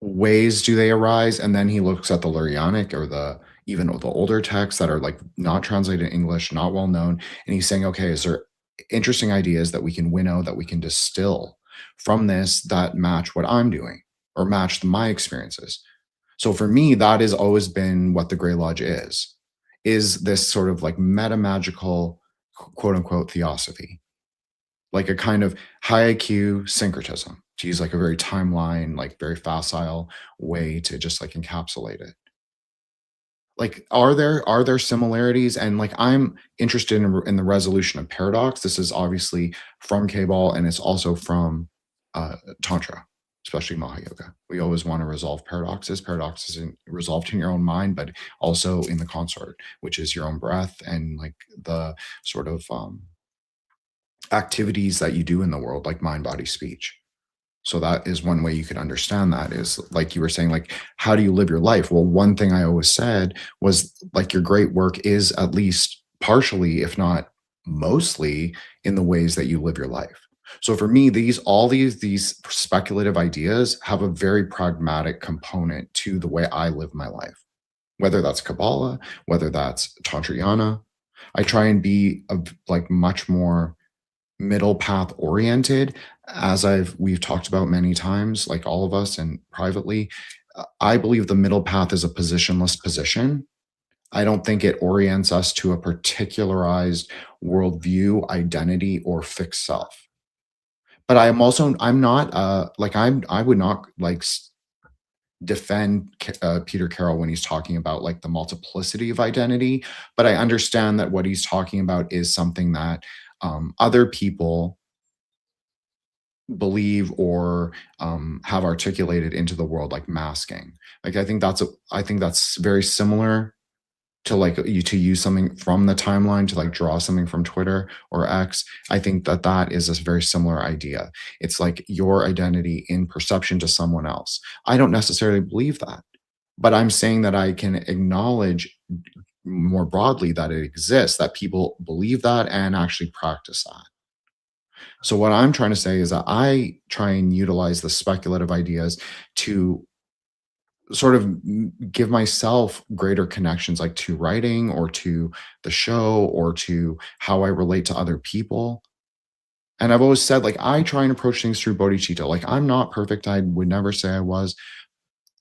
ways do they arise? And then he looks at the Lurianic or even the older texts that are like not translated in English, not well known, and he's saying, okay, is there interesting ideas that we can winnow, that we can distill from this that match what I'm doing or match my experiences? So for me, that has always been what the Grey Lodge is this sort of like meta magical, quote unquote, theosophy, like a kind of high IQ syncretism, to use like a very timeline, like very facile way to just like encapsulate it. like, are there similarities? And like, I'm interested in the resolution of paradox. This is obviously from K-ball, and it's also from Tantra, especially Maha Yoga. We always want to resolve paradoxes. Paradox isn't resolved in your own mind, but also in the consort, which is your own breath and like the sort of activities that you do in the world, like mind, body, speech. So that is one way you can understand that, is like you were saying, like, how do you live your life? Well, one thing I always said was like, your great work is at least partially, if not mostly, in the ways that you live your life. So for me, all these speculative ideas have a very pragmatic component to the way I live my life, whether that's Kabbalah, whether that's Tantrayana. I try and be like much more middle path oriented, as we've talked about many times, like all of us and privately. I believe the middle path is a positionless position. I don't think it orients us to a particularized worldview, identity, or fixed self. But I'm not like, I would not like defend Peter Carroll when he's talking about like the multiplicity of identity, but I understand that what he's talking about is something that other people believe or have articulated into the world, like masking. Like, I think that's very similar to like to use something from the timeline to like draw something from Twitter or X. I think that is a very similar idea. It's like your identity in perception to someone else. I don't necessarily believe that, but I'm saying that I can acknowledge more broadly that it exists, that people believe that and actually practice that. So what I'm trying to say is that I try and utilize the speculative ideas to sort of give myself greater connections, like to writing or to the show or to how I relate to other people. And I've always said, like, I try and approach things through bodhicitta. Like, I'm not perfect. I would never say I was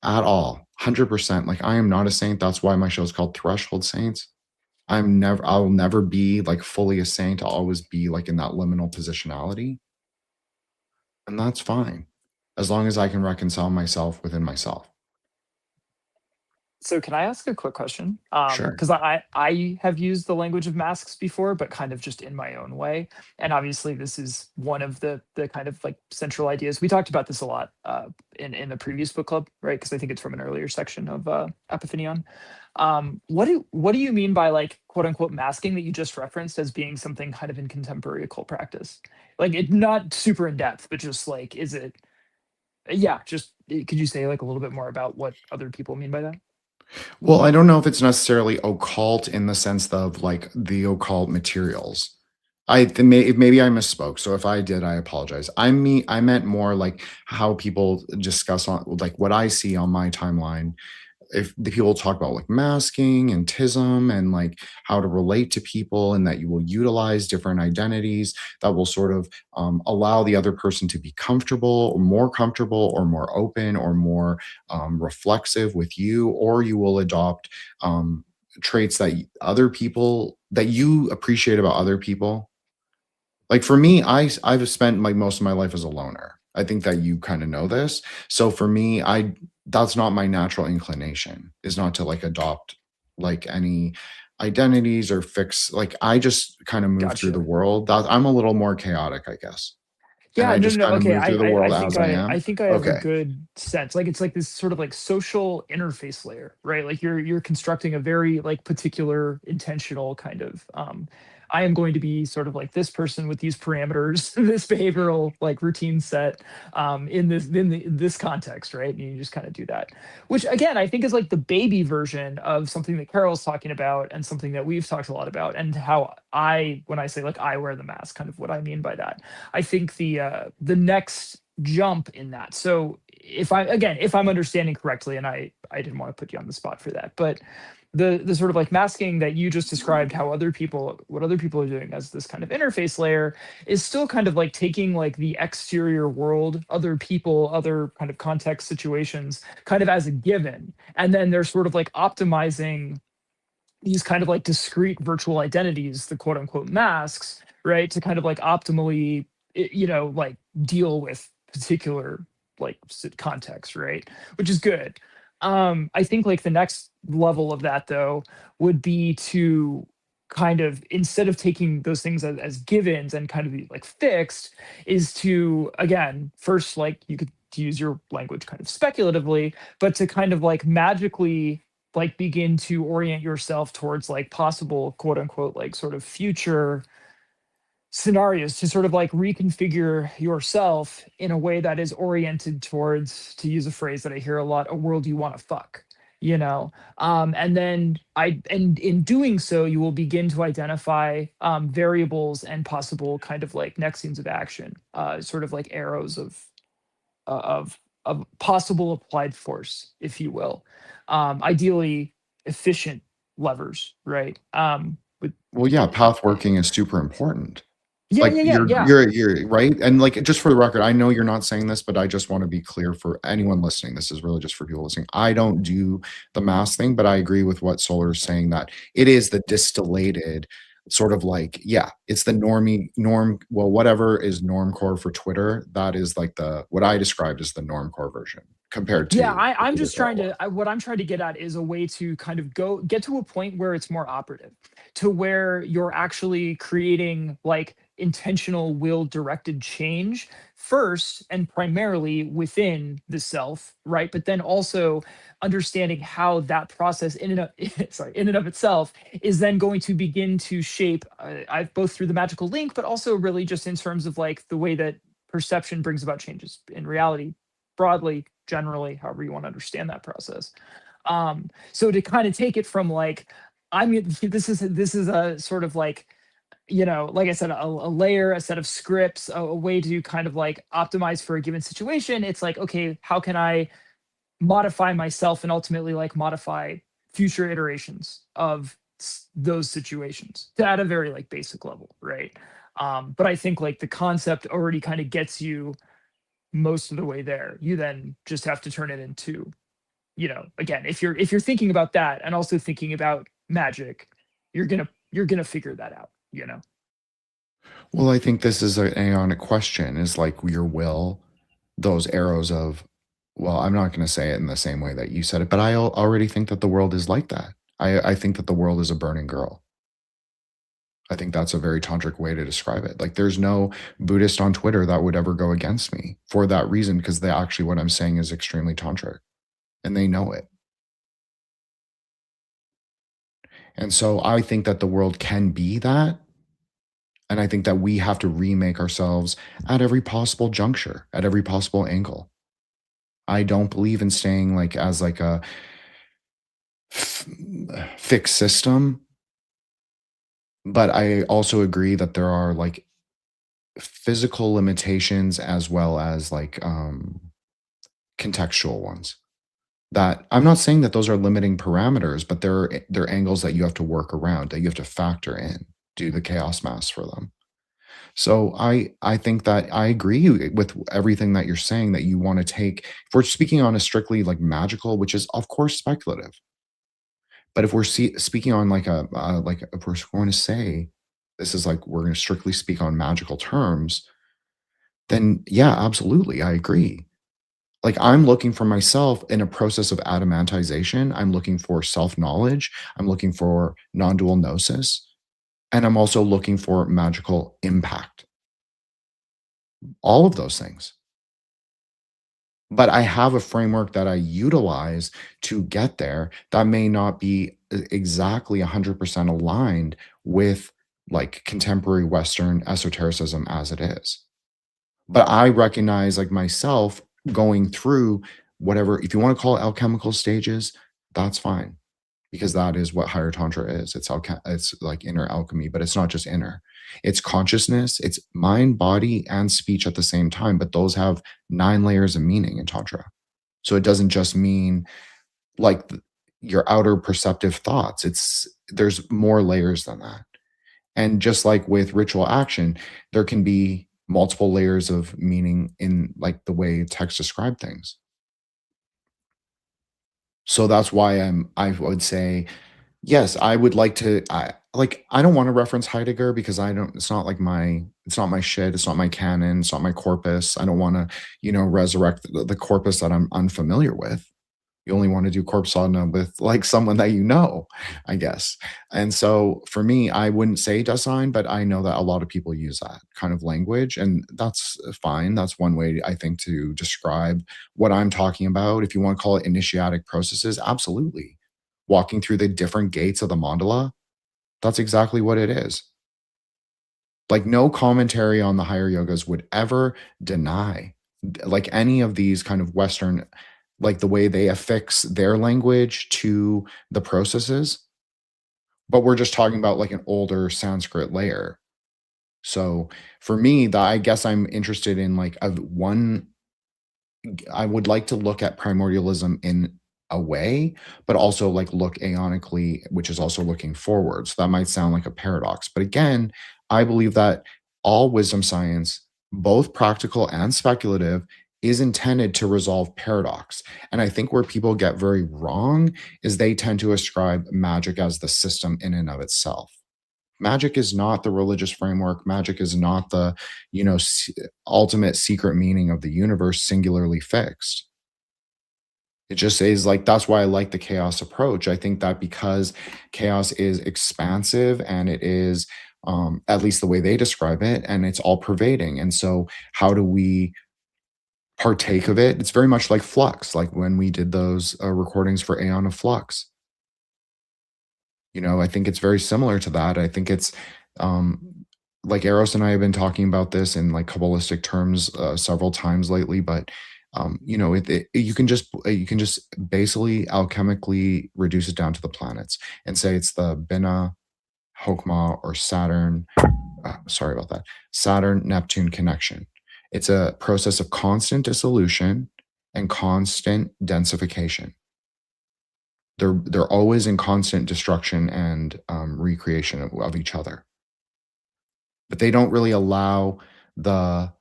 at all. 100%. Like, I am not a saint. That's why my show is called Threshold Saints. I'll never be like fully a saint. I'll always be like in that liminal positionality. And that's fine, as long as I can reconcile myself within myself. So can I ask a quick question? Sure. Because I have used the language of masks before, but kind of just in my own way. And obviously this is one of the kind of like central ideas. We talked about this a lot in the previous book club, right? Because I think it's from an earlier section of Apophenion. What do you mean by like quote unquote masking that you just referenced as being something kind of in contemporary occult practice? Like, it not super in depth, but just like, is it? Yeah, just could you say like a little bit more about what other people mean by that? Well, I don't know if it's necessarily occult in the sense of like the occult materials. Maybe I misspoke. So if I did, I apologize. I meant more like how people discuss on like what I see on my timeline. If the people talk about like masking and tism and like how to relate to people, and that you will utilize different identities that will sort of allow the other person to be comfortable or more open or more reflexive with you, or you will adopt traits that other people that you appreciate about other people. Like for me, I've spent like most of my life as a loner. I think that you kind of know this. So for me, that's not my natural inclination, is not to like adopt like any identities or fix. Like, I just kind of move through the Gotcha. world. That I'm a little more chaotic, I guess. And Yeah, I just no. kind of Okay, move through the world think as I I am. think I have a Okay. good sense. Like, it's like this sort of like social interface layer, right? Like you're constructing a very like particular intentional kind of I am going to be sort of like this person with these parameters, this behavioral like routine set in this context, right? And you just kind of do that. Which again, I think is like the baby version of something that Carol's talking about and something that we've talked a lot about, and how when I say like I wear the mask, kind of what I mean by that. I think the next jump in that. So if I'm understanding correctly, and I didn't want to put you on the spot for that, but the sort of like masking that you just described, what other people are doing as this kind of interface layer, is still kind of like taking like the exterior world, other people, other kind of context situations, kind of as a given, and then they're sort of like optimizing these kind of like discrete virtual identities, the quote unquote masks, right, to kind of like optimally, like deal with particular like context, right, which is good. I think like the next level of that though would be to kind of, instead of taking those things as givens and kind of be like fixed, is to, again, first, like you could, to use your language kind of speculatively, but to kind of like magically like begin to orient yourself towards like possible quote unquote like sort of future scenarios, to sort of like reconfigure yourself in a way that is oriented towards, to use a phrase that I hear a lot, a world you want to fuck, you know. And then and in doing so, you will begin to identify variables and possible kind of like next scenes of action, sort of like arrows of possible applied force, if you will. Ideally efficient levers, right? Well, yeah, path working is super important. Yeah, Like yeah, yeah, yeah. you're right. And like, just for the record, I know you're not saying this, but I just want to be clear for anyone listening. This is really just for people listening. I don't do the mass thing, but I agree with what Solar is saying, that it is the distillated sort of like, yeah, it's the norm. Well, whatever is norm core for Twitter, that is like what I described as the norm core version compared to. Yeah, I'm just trying to, what I'm trying to get at is a way to kind of get to a point where it's more operative, to where you're actually creating like intentional will directed change first and primarily within the self, right? But then also understanding how that process in and of in and of itself is then going to begin to shape both through the magical link, but also really just in terms of like the way that perception brings about changes in reality broadly, generally, however you want to understand that process. So to kind of take it from like, I mean, this is a sort of like, you know, like I said, a layer, a set of scripts, a way to kind of like optimize for a given situation. It's like, okay, how can I modify myself and ultimately like modify future iterations of those situations at a very like basic level, right? But I think like the concept already kind of gets you most of the way there. You then just have to turn it into, you know, again, if you're thinking about that and also thinking about magic, you're gonna figure that out, you know. Well, I think this is an aeonic question, is like your will, those arrows of, well, I'm not going to say it in the same way that you said it, but I already think that the world is like that. I think that the world is a burning girl. I think that's a very tantric way to describe it. Like, there's no Buddhist on Twitter that would ever go against me for that reason, because they actually, what I'm saying is extremely tantric, and they know it. And so I think that the world can be that. And I think that we have to remake ourselves at every possible juncture, at every possible angle. I don't believe in staying like as like a fixed system, but I also agree that there are like physical limitations as well as like contextual ones. That I'm not saying that those are limiting parameters, but they're angles that you have to work around, that you have to factor in, do the chaos mass for them. So I think that I agree with everything that you're saying, that you want to take, if we're speaking on a strictly like magical, which is of course speculative, but if we're speaking on like if we're going to say this is like, we're going to strictly speak on magical terms, then yeah, absolutely, I agree. Like, I'm looking for myself in a process of adamantization. I'm looking for self-knowledge. I'm looking for non-dual gnosis. And I'm also looking for magical impact. All of those things. But I have a framework that I utilize to get there that may not be exactly 100% aligned with like contemporary Western esotericism as it is. But I recognize like myself going through whatever, if you want to call it alchemical stages, that's fine. Because that is what higher tantra is. It's like inner alchemy, but it's not just inner. It's consciousness, it's mind, body, and speech at the same time. But those have 9 layers of meaning in tantra. So it doesn't just mean like your outer perceptive thoughts. There's more layers than that. And just like with ritual action, there can be multiple layers of meaning in like the way text describe things. So that's why I would say, yes, I would like to, I don't want to reference Heidegger because it's not my shit. It's not my canon. It's not my corpus. I don't want to, resurrect the corpus that I'm unfamiliar with. You only want to do corpse sadhana with like someone that you know, I guess. And so for me, I wouldn't say design, but I know that a lot of people use that kind of language, and that's fine. That's one way I think to describe what I'm talking about. If you want to call it initiatic processes, absolutely. Walking through the different gates of the mandala, that's exactly what it is. Like no commentary on the higher yogas would ever deny like any of these kind of Western, like the way they affix their language to the processes. But we're just talking about like an older Sanskrit layer. So for me, I guess I'm interested in like I would like to look at primordialism in a way, but also like look aeonically, which is also looking forward. So that might sound like a paradox. But again, I believe that all wisdom science, both practical and speculative, is intended to resolve paradox. And I think where people get very wrong is they tend to ascribe magic as the system in and of itself. Magic is not the religious framework. Magic is not the, ultimate secret meaning of the universe singularly fixed. It just is like, that's why I like the chaos approach. I think that because chaos is expansive and it is, at least the way they describe it, and it's all pervading. And so how do we partake of it? It's very much like flux, like when we did those recordings for Aeon of Flux. I think it's very similar to that. I think it's like Eros and I have been talking about this in like Kabbalistic terms several times lately, but you can just basically alchemically reduce it down to the planets and say it's the Binah, Hokmah, or Saturn. Sorry about that. Saturn-Neptune connection. It's a process of constant dissolution and constant densification. They're always in constant destruction and recreation of each other. But they don't really allow the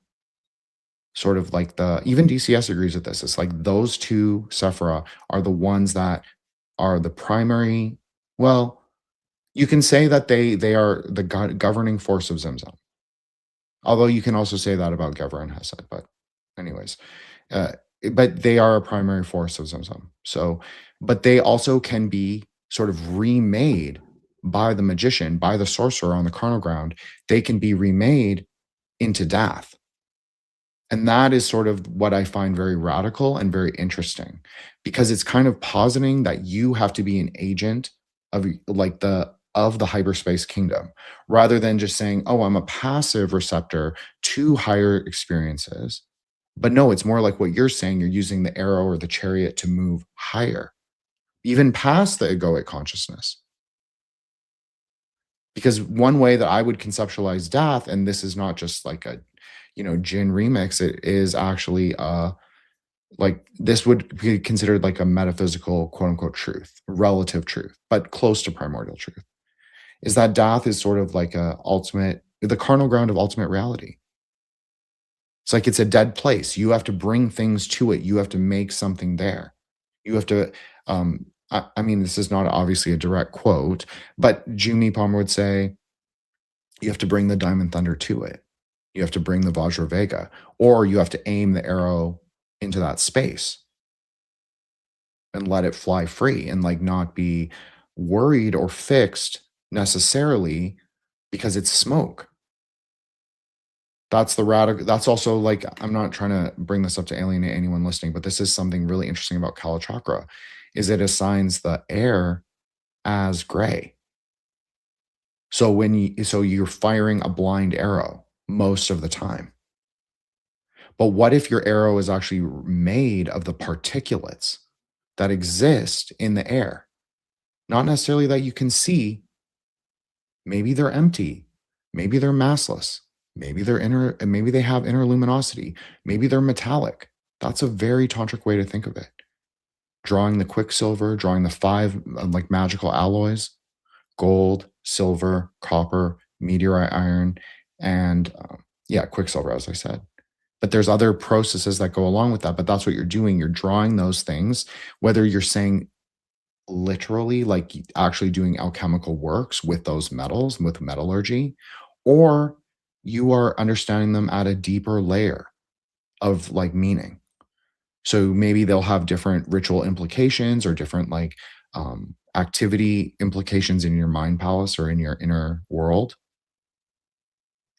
sort of like even DCS agrees with this. It's like those two Sephira are the ones that are the primary, well, you can say that they are the governing force of Zimzum. Although you can also say that about Gever and Hesed, but anyways. But they are a primary force of Zimzum. So, but they also can be sort of remade by the magician, by the sorcerer on the carnal ground. They can be remade into Dath. And that is sort of what I find very radical and very interesting, because it's kind of positing that you have to be an agent of like the hyperspace kingdom, rather than just saying, oh, I'm a passive receptor to higher experiences. But no, it's more like what you're saying. You're using the arrow or the chariot to move higher, even past the egoic consciousness. Because one way that I would conceptualize Dath, and this is not just like a, Jin remix, it is actually like this would be considered like a metaphysical quote unquote truth, relative truth, but close to primordial truth, is that Dath is sort of like the carnal ground of ultimate reality. It's like it's a dead place. You have to bring things to it. You have to make something there. You have to, I mean, this is not obviously a direct quote, but Jumi Palmer would say, you have to bring the Diamond Thunder to it. You have to bring the Vajra Vega, or you have to aim the arrow into that space and let it fly free and like not be worried or fixed necessarily because it's smoke. That's the radical. That's also like, I'm not trying to bring this up to alienate anyone listening, but this is something really interesting about Kala Chakra, is it assigns the air as gray. So you're firing a blind arrow most of the time. But what if your arrow is actually made of the particulates that exist in the air? Not necessarily that you can see. Maybe they're empty. Maybe they're massless. Maybe they have inner luminosity. Maybe they're metallic. That's a very tantric way to think of it. Drawing the quicksilver, drawing the 5 like magical alloys: gold, silver, copper, meteorite iron, and quicksilver, as I said. But there's other processes that go along with that. But that's what you're doing. You're drawing those things, whether you're saying literally like actually doing alchemical works with those metals, with metallurgy, or you are understanding them at a deeper layer of like meaning. So maybe they'll have different ritual implications or different like activity implications in your mind palace or in your inner world.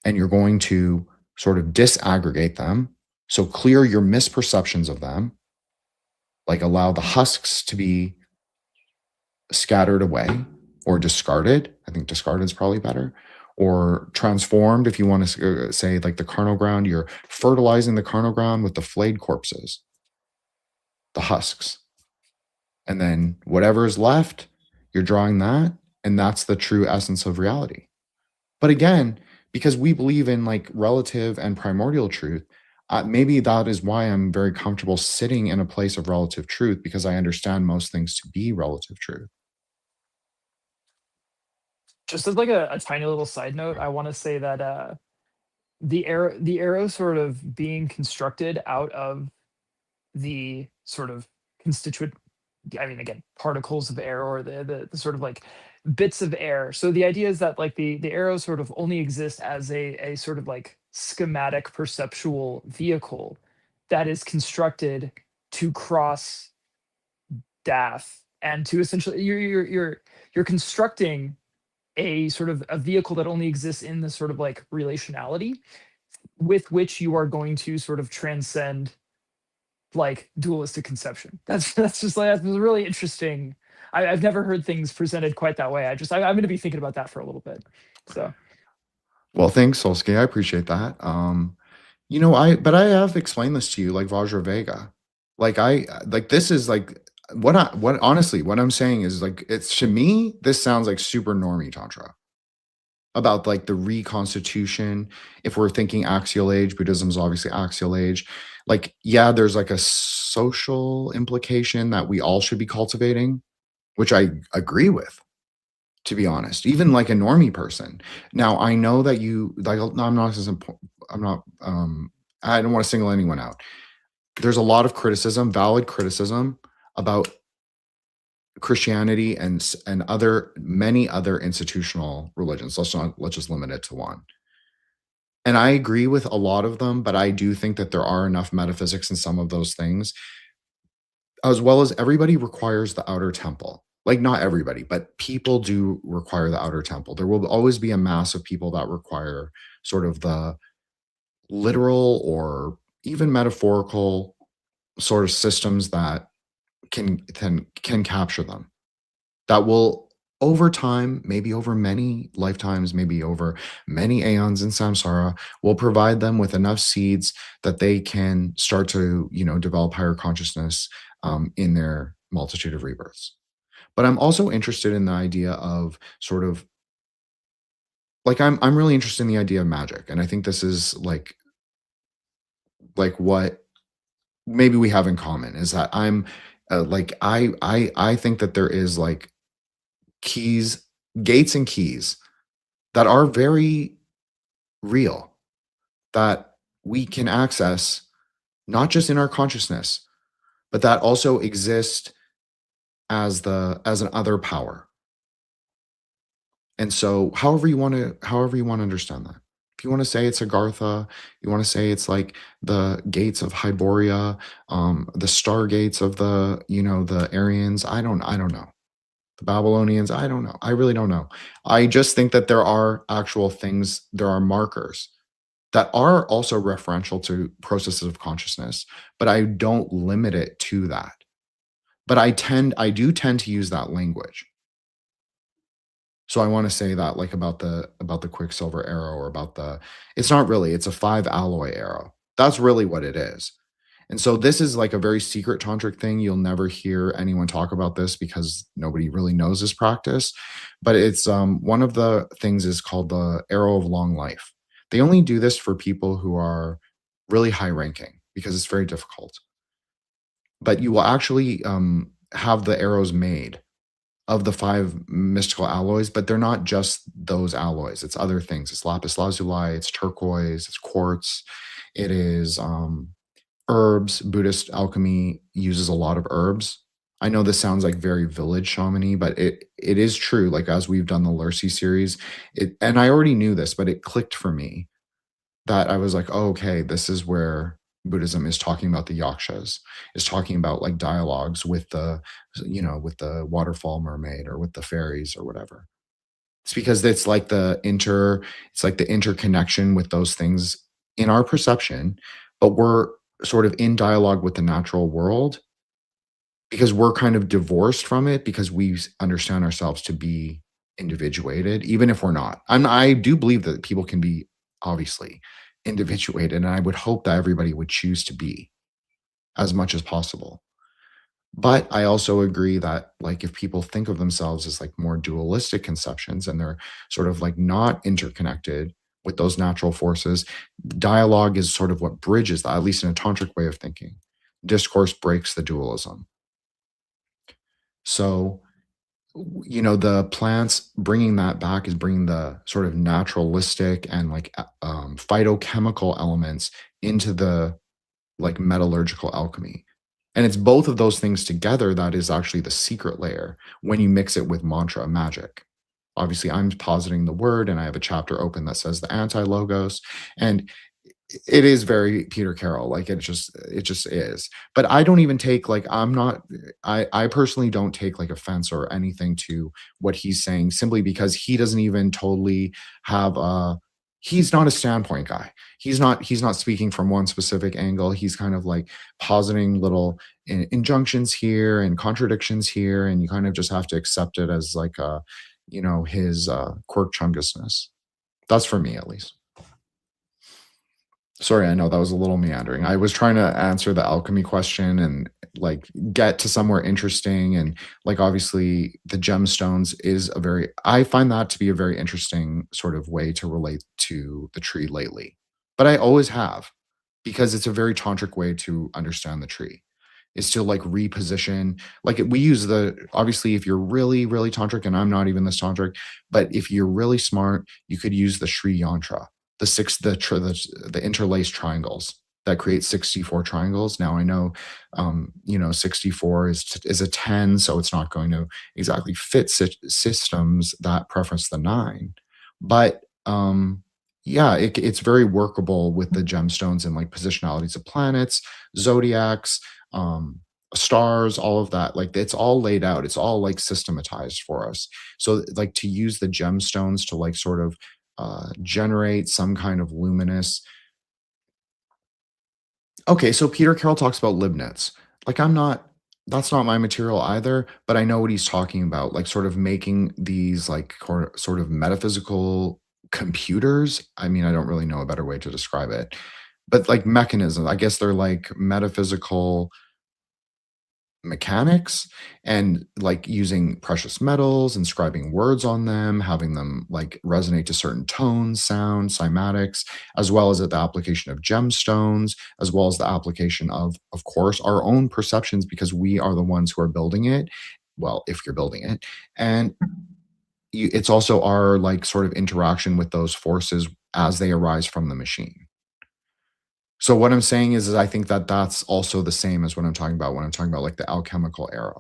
And you're going to sort of disaggregate them. So clear your misperceptions of them, like allow the husks to be scattered away or discarded. I think discarded is probably better. Or transformed, if you want to say like the carnal ground, you're fertilizing the carnal ground with the flayed corpses, the husks. And then whatever is left, you're drawing that, and that's the true essence of reality. But again, because we believe in like relative and primordial truth, maybe that is why I'm very comfortable sitting in a place of relative truth, because I understand most things to be relative truth. Just as like a tiny little side note, I want to say that the arrow sort of being constructed out of the sort of constituent, I mean, again, particles of air, or the sort of like bits of air. So the idea is that like the arrow sort of only exists as a sort of like schematic perceptual vehicle that is constructed to cross Dath, and to essentially you're constructing a sort of a vehicle that only exists in the sort of like relationality with which you are going to sort of transcend like dualistic conception. That's just like, that's really interesting. I've never heard things presented quite that way. I'm going to be thinking about that for a little bit. So, well, thanks, Solsky. I appreciate that. You know, but I have explained this to you, like Vajra Vega. Like this is like what honestly, what I'm saying is like, it's to me, this sounds like super normie tantra about like the reconstitution. If we're thinking axial age, Buddhism is obviously axial age. Like, yeah, there's like a social implication that we all should be cultivating, which I agree with, to be honest, even like a normie person. Now, I know that you like, no, I don't want to single anyone out. There's a lot of criticism, valid criticism about Christianity and many other institutional religions. Let's just limit it to one. And I agree with a lot of them, but I do think that there are enough metaphysics in some of those things, as well as everybody requires the outer temple. Like, not everybody, but people do require the outer temple. There will always be a mass of people that require sort of the literal or even metaphorical sort of systems that can capture them. That will, over time, maybe over many lifetimes, maybe over many aeons in samsara, will provide them with enough seeds that they can start to, you know, develop higher consciousness in their multitude of rebirths. But I'm also interested in the idea of sort of like, I'm really interested in the idea of magic, and I think this is like what maybe we have in common is that I'm like I think that there is like keys, gates and keys that are very real, that we can access not just in our consciousness, but that also exist as an other power. And so however you want to understand that. If you want to say it's Agartha, you want to say it's like the gates of Hyboria, the stargates of the, you know, the Aryans, I don't know. The Babylonians, I don't know. I really don't know. I just think that there are actual things, there are markers that are also referential to processes of consciousness, but I don't limit it to that. But I do tend to use that language. So I want to say that like about the Quicksilver arrow, or about it's not really, it's a 5 alloy arrow. That's really what it is. And so this is like a very secret tantric thing. You'll never hear anyone talk about this because nobody really knows this practice. But it's one of the things is called the arrow of long life. They only do this for people who are really high ranking because it's very difficult. But you will actually have the arrows made of the 5 mystical alloys, but they're not just those alloys. It's other things. It's lapis lazuli, it's turquoise, it's quartz, it is herbs. Buddhist alchemy uses a lot of herbs. I know this sounds like very village shamany, but it is true. Like, as we've done the Lurcy series, and I already knew this, but it clicked for me that I was like, oh, okay, this is where Buddhism is talking about the yakshas, is talking about like dialogues with the, you know, with the waterfall mermaid or with the fairies or whatever. It's because it's like it's like the interconnection with those things in our perception, but we're sort of in dialogue with the natural world because we're kind of divorced from it because we understand ourselves to be individuated, even if we're not. I do believe that people can be obviously individuated, and I would hope that everybody would choose to be as much as possible. But I also agree that like if people think of themselves as like more dualistic conceptions and they're sort of like not interconnected with those natural forces, dialogue is sort of what bridges that, at least in a tantric way of thinking. Discourse breaks the dualism. So, you know, the plants bringing that back is bringing the sort of naturalistic and like phytochemical elements into the like metallurgical alchemy. And it's both of those things together that is actually the secret layer when you mix it with mantra magic. Obviously, I'm positing the word, and I have a chapter open that says the anti-logos. And it is very Peter Carroll, like it just is. But I don't even take like I'm not I personally don't take like offense or anything to what he's saying simply because he doesn't even totally have a he's not a standpoint guy. He's not speaking from one specific angle. He's kind of like positing little injunctions here and contradictions here, and you kind of just have to accept it as like you know, his quirk chungusness. That's for me at least. Sorry, I know that was a little meandering. I was trying to answer the alchemy question and like get to somewhere interesting. And like obviously the gemstones is I find that to be a very interesting sort of way to relate to the tree lately. But I always have, because it's a very tantric way to understand the tree. Is to like reposition, like we use obviously if you're really, really tantric, and I'm not even this tantric, but if you're really smart, you could use the Sri Yantra, the interlaced triangles that create 64 triangles. Now I know, you know, 64 is a 10, so it's not going to exactly fit systems that preference the 9. But yeah, it's very workable with the gemstones and like positionalities of planets, zodiacs, stars, all of that. Like it's all laid out. It's all like systematized for us. So like to use the gemstones to like sort of generate some kind of luminous. Okay, so Peter Carroll talks about libnets. Like that's not my material either, but I know what he's talking about, like sort of making these like sort of metaphysical computers. I mean, I don't really know a better way to describe it, but like mechanisms. I guess they're like metaphysical mechanics, and like using precious metals, inscribing words on them, having them like resonate to certain tones, sounds, cymatics, as well as the application of gemstones, as well as the application of course, our own perceptions, because we are the ones who are building it. Well, if you're building it, and it's also our like sort of interaction with those forces as they arise from the machine. So what I'm saying is I think that that's also the same as what I'm talking about when I'm talking about like the alchemical era.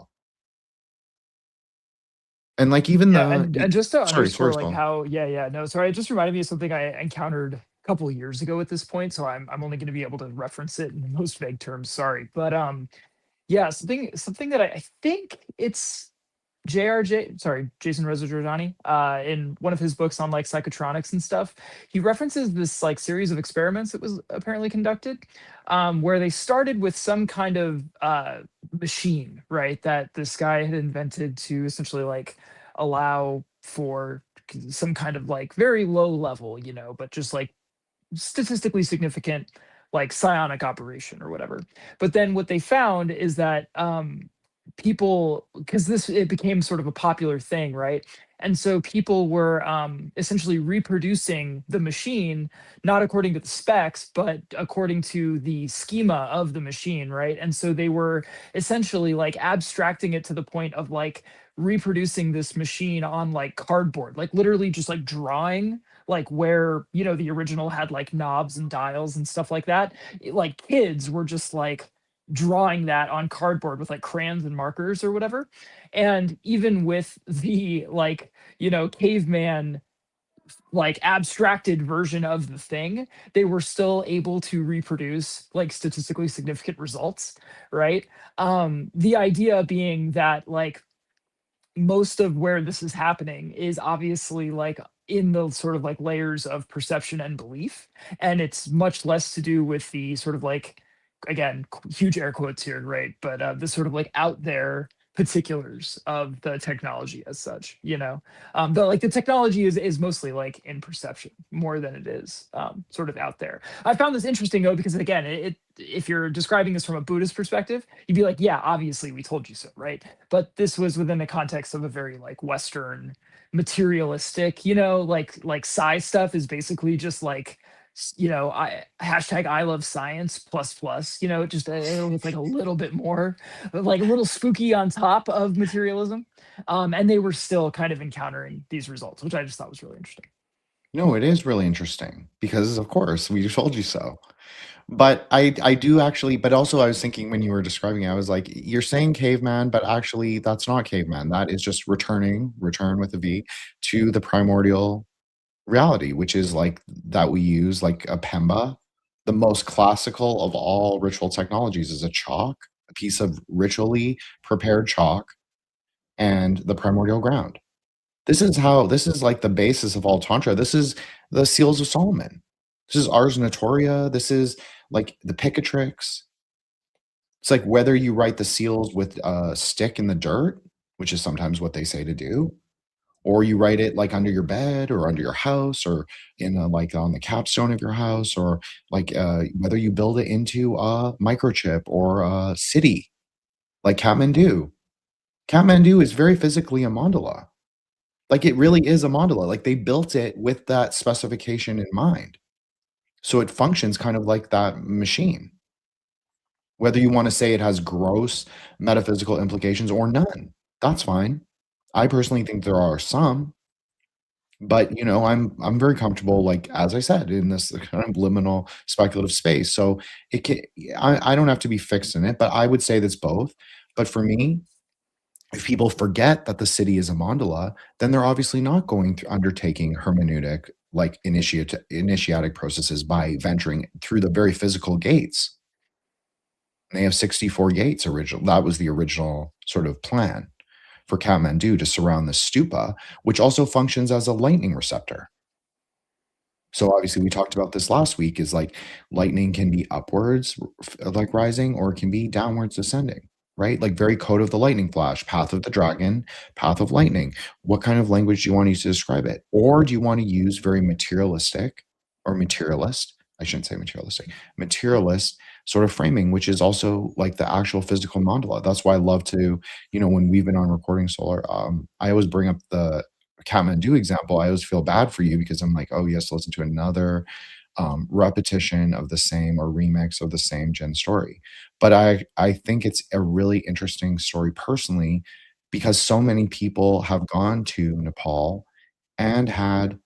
And like even and just to underscore like Paul. how no, sorry, it just reminded me of something I encountered a couple of years ago at this point, so I'm only going to be able to reference it in the most vague terms, sorry. But yeah, something that I think it's Jason Reza Giordani, in one of his books on like psychotronics and stuff, he references this like series of experiments that was apparently conducted, where they started with some kind of machine, right, that this guy had invented to essentially like allow for some kind of like very low level, you know, but just like statistically significant like psionic operation or whatever. But then what they found is that people, because it became sort of a popular thing, right? And so people were essentially reproducing the machine, not according to the specs, but according to the schema of the machine, right? And so they were essentially like abstracting it to the point of like reproducing this machine on like cardboard, like literally just like drawing like where, you know, the original had like knobs and dials and stuff like that. Like kids were just like drawing that on cardboard with like crayons and markers or whatever. And even with the like, you know, caveman like abstracted version of the thing, they were still able to reproduce like statistically significant results, right? The idea being that like most of where this is happening is obviously like in the sort of like layers of perception and belief, and it's much less to do with the sort of like, again, huge air quotes here, right? But the sort of like out there particulars of the technology as such, you know. But like the technology is mostly like in perception more than it is sort of out there. I found this interesting though, because again, if you're describing this from a Buddhist perspective, you'd be like, yeah, obviously we told you so, right? But this was within the context of a very like Western materialistic, you know, like sci stuff is basically just like, you know, I love science plus plus, you know, just it's like a little bit more like a little spooky on top of materialism. And they were still kind of encountering these results, which I just thought was really interesting. No, it is really interesting because of course we told you so. But I do actually, but also I was thinking when you were describing it, I was like, you're saying caveman, but actually that's not caveman. That is just return with a V, to the primordial reality, which is like that we use like a Pemba. The most classical of all ritual technologies is a chalk, a piece of ritually prepared chalk, and the primordial ground. This is like the basis of all Tantra. This is the Seals of Solomon. This is Ars Notoria. This is like the Picatrix. It's like whether you write the seals with a stick in the dirt, which is sometimes what they say to do, or you write it like under your bed or under your house or in like on the capstone of your house, or like whether you build it into a microchip or a city like Kathmandu. Kathmandu is very physically a mandala. Like it really is a mandala. Like they built it with that specification in mind. So it functions kind of like that machine. Whether you want to say it has gross metaphysical implications or none, that's fine. I personally think there are some, but you know, I'm very comfortable, like as I said, in this kind of liminal speculative space. So it can, I don't have to be fixed in it, but I would say that's both. But for me, if people forget that the city is a mandala, then they're obviously not going through undertaking hermeneutic, like initiatic processes by venturing through the very physical gates. They have 64 gates original. That was the original sort of plan for Kathmandu, to surround the stupa, which also functions as a lightning receptor. So obviously we talked about this last week, is like lightning can be upwards, like rising, or it can be downwards ascending, right? Like very code of the lightning flash, path of the dragon, path of lightning. What kind of language do you want to use to describe it? Or do you want to use very materialistic or materialist? I shouldn't say materialistic, materialist sort of framing, which is also like the actual physical mandala. That's why I love to, you know, when we've been on Recording Solar, I always bring up the Kathmandu example. I always feel bad for you because I'm like, oh yes, listen to another repetition of the same or remix of the same Jin story. But I think it's a really interesting story personally, because so many people have gone to Nepal and had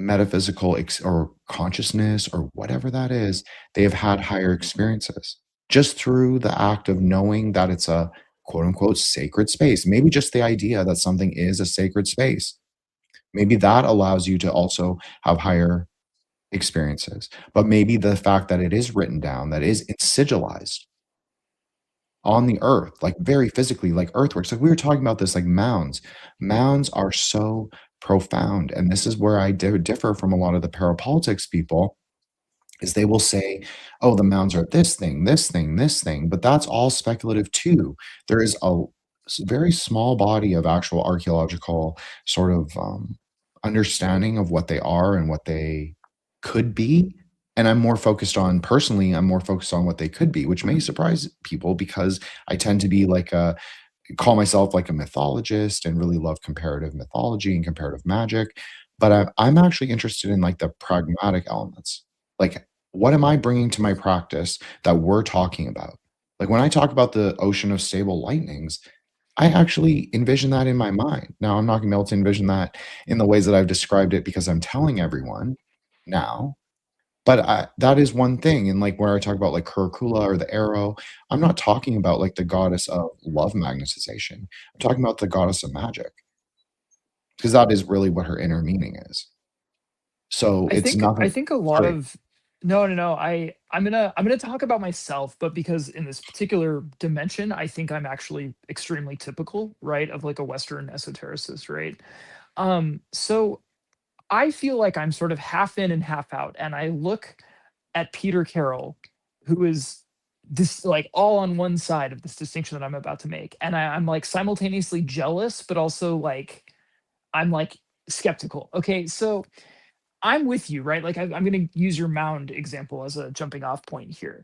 metaphysical or consciousness or whatever that is. They have had higher experiences just through the act of knowing that it's a quote unquote sacred space. Maybe just the idea that something is a sacred space, maybe that allows you to also have higher experiences. But maybe the fact that it is written down, that is sigillized on the earth, like very physically, like earthworks. Like we were talking about this, like mounds. Mounds are so profound. And this is where I differ from a lot of the parapolitics people, is they will say, oh, the mounds are this thing, this thing, this thing, but that's all speculative too. There is a very small body of actual archaeological sort of understanding of what they are and what they could be. And I'm more focused on, personally, I'm more focused on what they could be, which may surprise people because I tend to be like call myself like a mythologist and really love comparative mythology and comparative magic. But I'm actually interested in like the pragmatic elements. Like, what am I bringing to my practice that we're talking about? Like when I talk about the ocean of stable lightnings, I actually envision that in my mind. Now, I'm not going to be able to envision that in the ways that I've described it because I'm telling everyone now. But that is one thing. And like where I talk about like Kurkula or the arrow, I'm not talking about like the goddess of love magnetization. I'm talking about the goddess of magic, because that is really what her inner meaning is. So it's nothing. I think a lot of no. I'm gonna talk about myself, but because in this particular dimension, I think I'm actually extremely typical, right, of like a Western esotericist, right? So I feel like I'm sort of half in and half out, and I look at Peter Carroll, who is this like all on one side of this distinction that I'm about to make, and I'm like simultaneously jealous, but also like I'm like skeptical. Okay, so I'm with you, right? Like I'm going to use your mound example as a jumping off point here.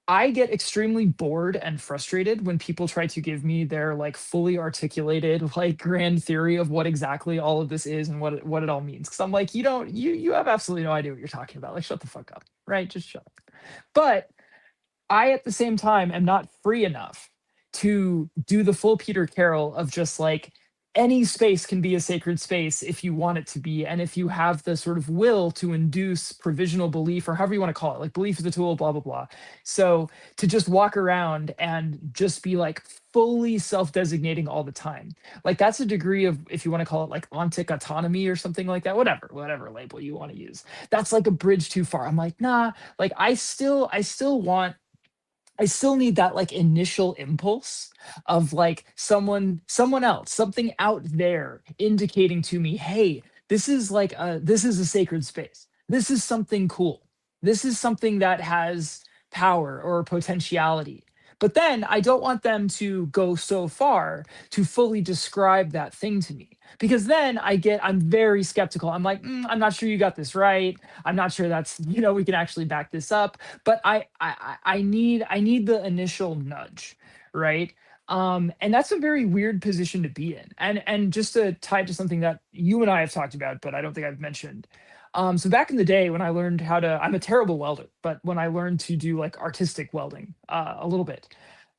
I get extremely bored and frustrated when people try to give me their like fully articulated like grand theory of what exactly all of this is and what it all means. Because I'm like, you have absolutely no idea what you're talking about. Like, shut the fuck up, right? Just shut up. But I at the same time am not free enough to do the full Peter Carroll of just like any space can be a sacred space if you want it to be, and if you have the sort of will to induce provisional belief, or however you want to call it, like belief is a tool, blah blah blah. So to just walk around and just be like fully self-designating all the time, like that's a degree of, if you want to call it like ontic autonomy or something like that, whatever label you want to use, that's like a bridge too far. I'm like, nah, like I still need that like initial impulse of like someone else, something out there indicating to me, hey, this is a sacred space. This is something cool. This is something that has power or potentiality. But then I don't want them to go so far to fully describe that thing to me, because then I'm very skeptical. I'm like, I'm not sure you got this right. I'm not sure that's, we can actually back this up. But I need the initial nudge, right? And that's a very weird position to be in. And just to tie it to something that you and I have talked about, but I don't think I've mentioned. So back in the day when I learned I'm a terrible welder, but when I learned to do like artistic welding a little bit,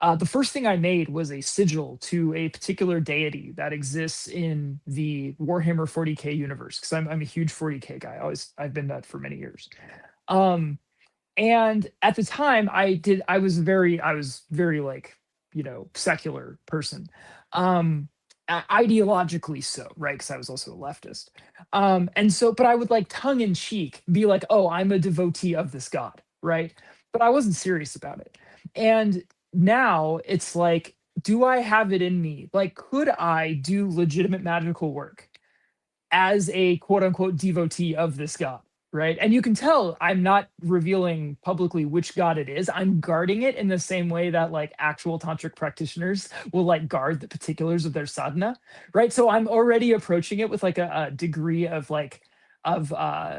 the first thing I made was a sigil to a particular deity that exists in the Warhammer 40K universe, because I'm a huge 40K guy. I've been that for many years. And at the time I was very like, secular person. Ideologically so, right? Because I was also a leftist. And so, but I would like tongue in cheek be like, oh, I'm a devotee of this god, right? But I wasn't serious about it. And now it's like, do I have it in me? Like, could I do legitimate magical work as a quote unquote devotee of this god? Right. And you can tell I'm not revealing publicly which god it is. I'm guarding it in the same way that like actual tantric practitioners will like guard the particulars of their sadhana. Right. So I'm already approaching it with like a degree of like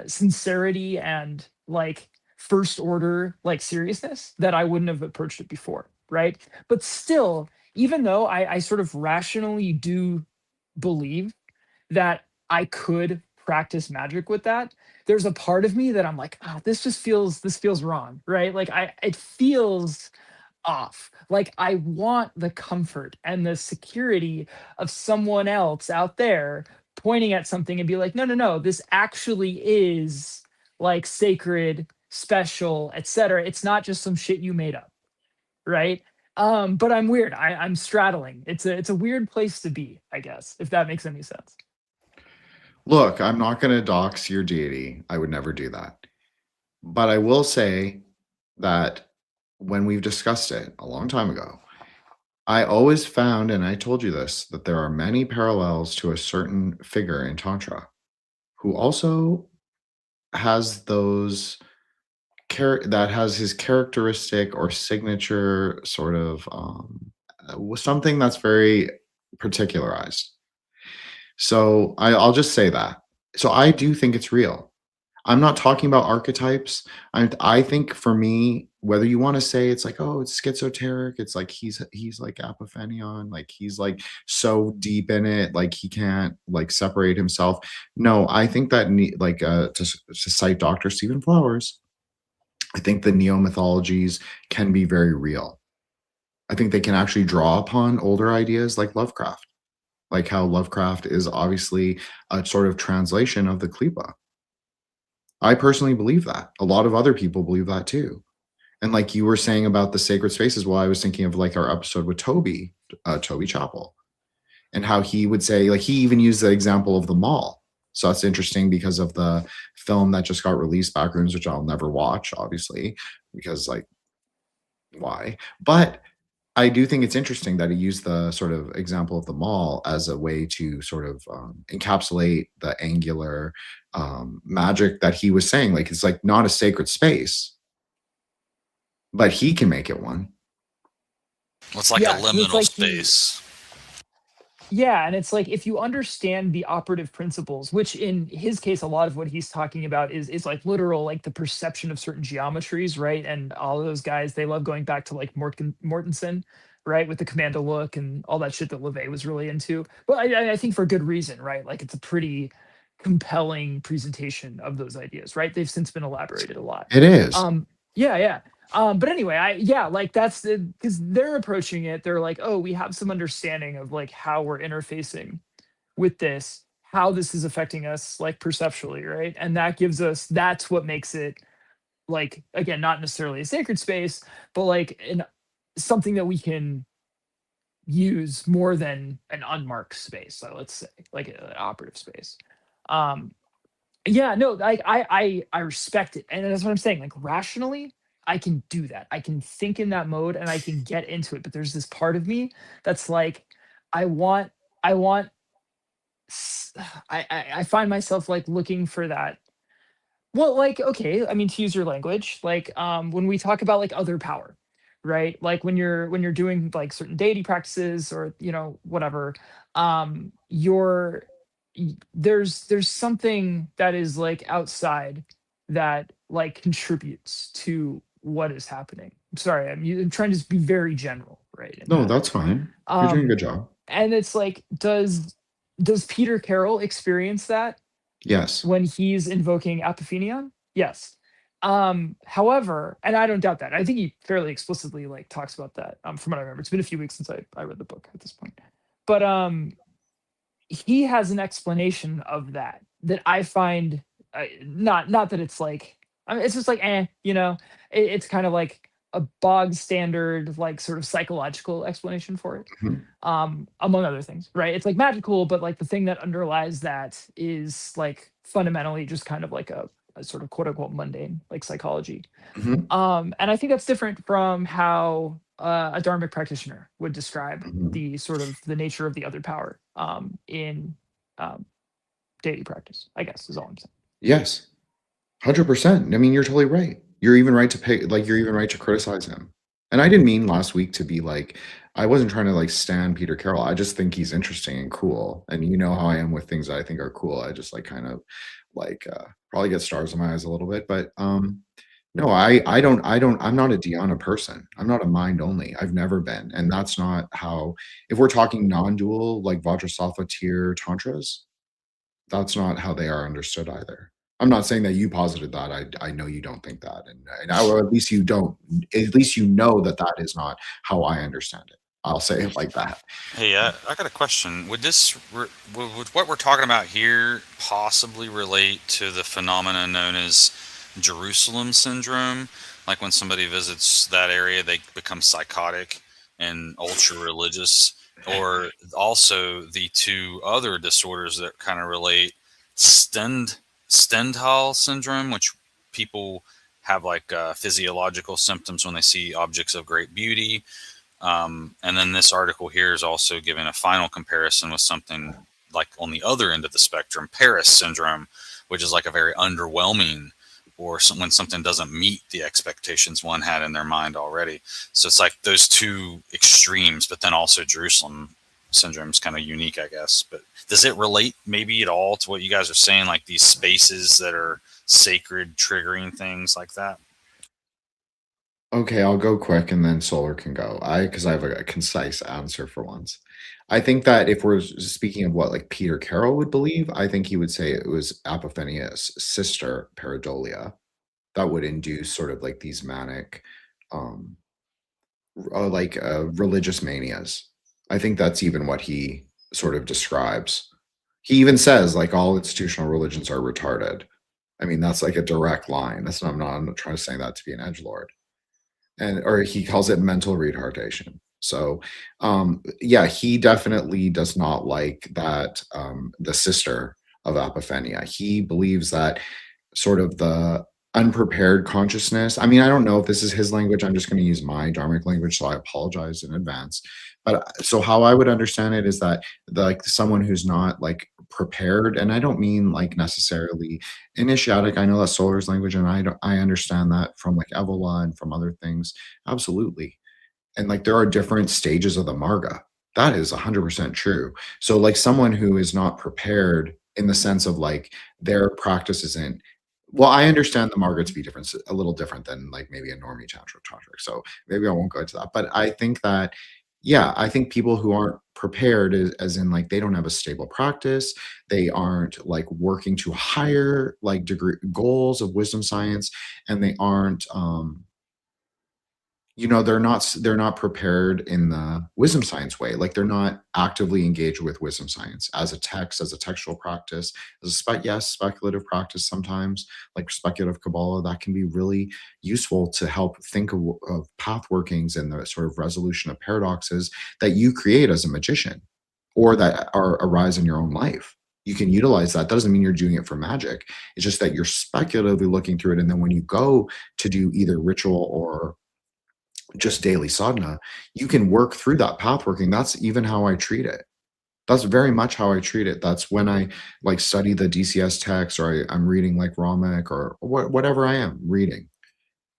sincerity and like first order like seriousness that I wouldn't have approached it before. Right. But still, even though I sort of rationally do believe that I could practice magic with that, there's a part of me that I'm like, this feels wrong, right? Like it feels off. Like I want the comfort and the security of someone else out there pointing at something and be like, no, this actually is like sacred, special, etc. It's not just some shit you made up, right? But I'm weird. I'm straddling. It's a weird place to be, I guess, if that makes any sense. Look, I'm not going to dox your deity. I would never do that. But I will say that when we've discussed it a long time ago, I always found, and I told you this, that there are many parallels to a certain figure in Tantra who also has those that has his characteristic or signature sort of something that's very particularized. So I'll just say that. So I do think it's real. I'm not talking about archetypes. I think for me, whether you want to say it's like, oh, it's schizoteric, it's like he's like Apophenion, like he's like so deep in it, like he can't like separate himself. No, I think that to cite Dr. Stephen Flowers, I think the neo mythologies can be very real. I think they can actually draw upon older ideas like Lovecraft. Like how Lovecraft is obviously a sort of translation of the Klipa. I personally believe that. A lot of other people believe that too. And like you were saying about the sacred spaces, well, I was thinking of like our episode with Toby Chappell, and how he would say, like he even used the example of the mall. So that's interesting because of the film that just got released, Backrooms, which I'll never watch, obviously, because like, why? But I do think it's interesting that he used the sort of example of the mall as a way to sort of encapsulate the angular magic that he was saying. Like, it's like not a sacred space, but he can make it one. Well, it's like a liminal space. Yeah, and it's like if you understand the operative principles, which in his case, a lot of what he's talking about is like literal, like the perception of certain geometries, right? And all of those guys, they love going back to like Mortensen, right, with the commando look and all that shit that LeVay was really into. But I think for good reason, right? Like it's a pretty compelling presentation of those ideas, right? They've since been elaborated a lot. It is. Yeah. But anyway, like that's because they're approaching it. They're like, oh, we have some understanding of like how we're interfacing with this, how this is affecting us like perceptually, right? And that gives us, that's what makes it like, again, not necessarily a sacred space, but like something that we can use more than an unmarked space. So let's say like an operative space. Yeah, no, like I respect it. And that's what I'm saying. Like rationally, I can do that. I can think in that mode and I can get into it. But there's this part of me that's like, I find myself like looking for that. Well, like, okay, I mean, to use your language, like when we talk about like other power, right? Like when you're doing like certain deity practices or, you know, whatever, there's something that is like outside that like contributes to what is happening. I'm sorry, I'm trying to just be very general, right? No, that's fine. You're doing a good job. And it's like, does Peter Carroll experience that? Yes. When he's invoking Apophenion? Yes. However, and I don't doubt that. I think he fairly explicitly like talks about that. From what I remember, it's been a few weeks since I read the book at this point. But he has an explanation of that I find not that it's like, I mean, it's just like you know, it's kind of like a bog standard like sort of psychological explanation for it, among other things, right? It's like magical, but like the thing that underlies that is like fundamentally just kind of like a sort of quote unquote mundane like psychology. And I think that's different from how a dharmic practitioner would describe the sort of the nature of the other power in deity practice, I guess is all I'm saying. Yes, 100%. I mean, you're totally right. You're even right to pay, like, you're even right to criticize him. And I didn't mean last week to be like, I wasn't trying to like stand Peter Carroll. I just think he's interesting and cool. And you know how I am with things that I think are cool. I just like kind of like probably get stars in my eyes a little bit. But no, I'm not a Dhyana person. I'm not a mind only. I've never been. And that's not how, if we're talking non-dual, like Vajrasattva tier tantras, that's not how they are understood either. I'm not saying that you posited that. I know you don't think that, and or at least you don't. At least you know that that is not how I understand it. I'll say it like that. Hey, I got a question. Would what we're talking about here possibly relate to the phenomenon known as Jerusalem syndrome? Like when somebody visits that area, they become psychotic and ultra religious, or also the two other disorders that kind of relate, Stendhal syndrome, which people have like physiological symptoms when they see objects of great beauty. And then this article here is also giving a final comparison with something like on the other end of the spectrum, Paris syndrome, which is like a very underwhelming, or when something doesn't meet the expectations one had in their mind already. So it's like those two extremes, but then also Jerusalem syndrome is kind of unique, I guess. But does it relate maybe at all to what you guys are saying, like these spaces that are sacred, triggering things like that? Okay, I'll go quick and then Solar can go. Because I have a concise answer for once. I think that if we're speaking of what like Peter Carroll would believe, I think he would say it was Apophenia's sister, Pareidolia, that would induce sort of like these manic, religious manias. I think that's even what he sort of describes. He even says like all institutional religions are retarded. I mean, that's like a direct line. That's not, I'm not trying to say that to be an edgelord. Or he calls it mental retardation. So yeah, he definitely does not like that the sister of apophenia. He believes that sort of the unprepared consciousness. I mean, I don't know if this is his language. I'm just going to use my dharmic language, so I apologize in advance. But so how I would understand it is that like someone who's not like prepared, and I don't mean like necessarily initiatic. I know that's Solar's language, and I understand that from like Evola and from other things. Absolutely. And like there are different stages of the marga. That is 100% true. So like someone who is not prepared in the sense of like their practice isn't, well, I understand the marga to be different, a little different than like maybe a normie tantric. So maybe I won't go into that. But I think that, yeah, I think people who aren't prepared, as in like they don't have a stable practice, they aren't like working to higher like degree goals of wisdom science, and they aren't they're not prepared in the wisdom science way. Like they're not actively engaged with wisdom science as a text, as a textual practice, as a speculative practice sometimes, like speculative Kabbalah, that can be really useful to help think of path workings and the sort of resolution of paradoxes that you create as a magician or that arise in your own life. You can utilize that. Doesn't mean you're doing it for magic. It's just that you're speculatively looking through it. And then when you go to do either ritual or just daily sadhana, you can work through that path working. That's even how I treat it. That's very much how I treat it. That's when I like study the DCS text, or I'm reading like Ramek or whatever I am reading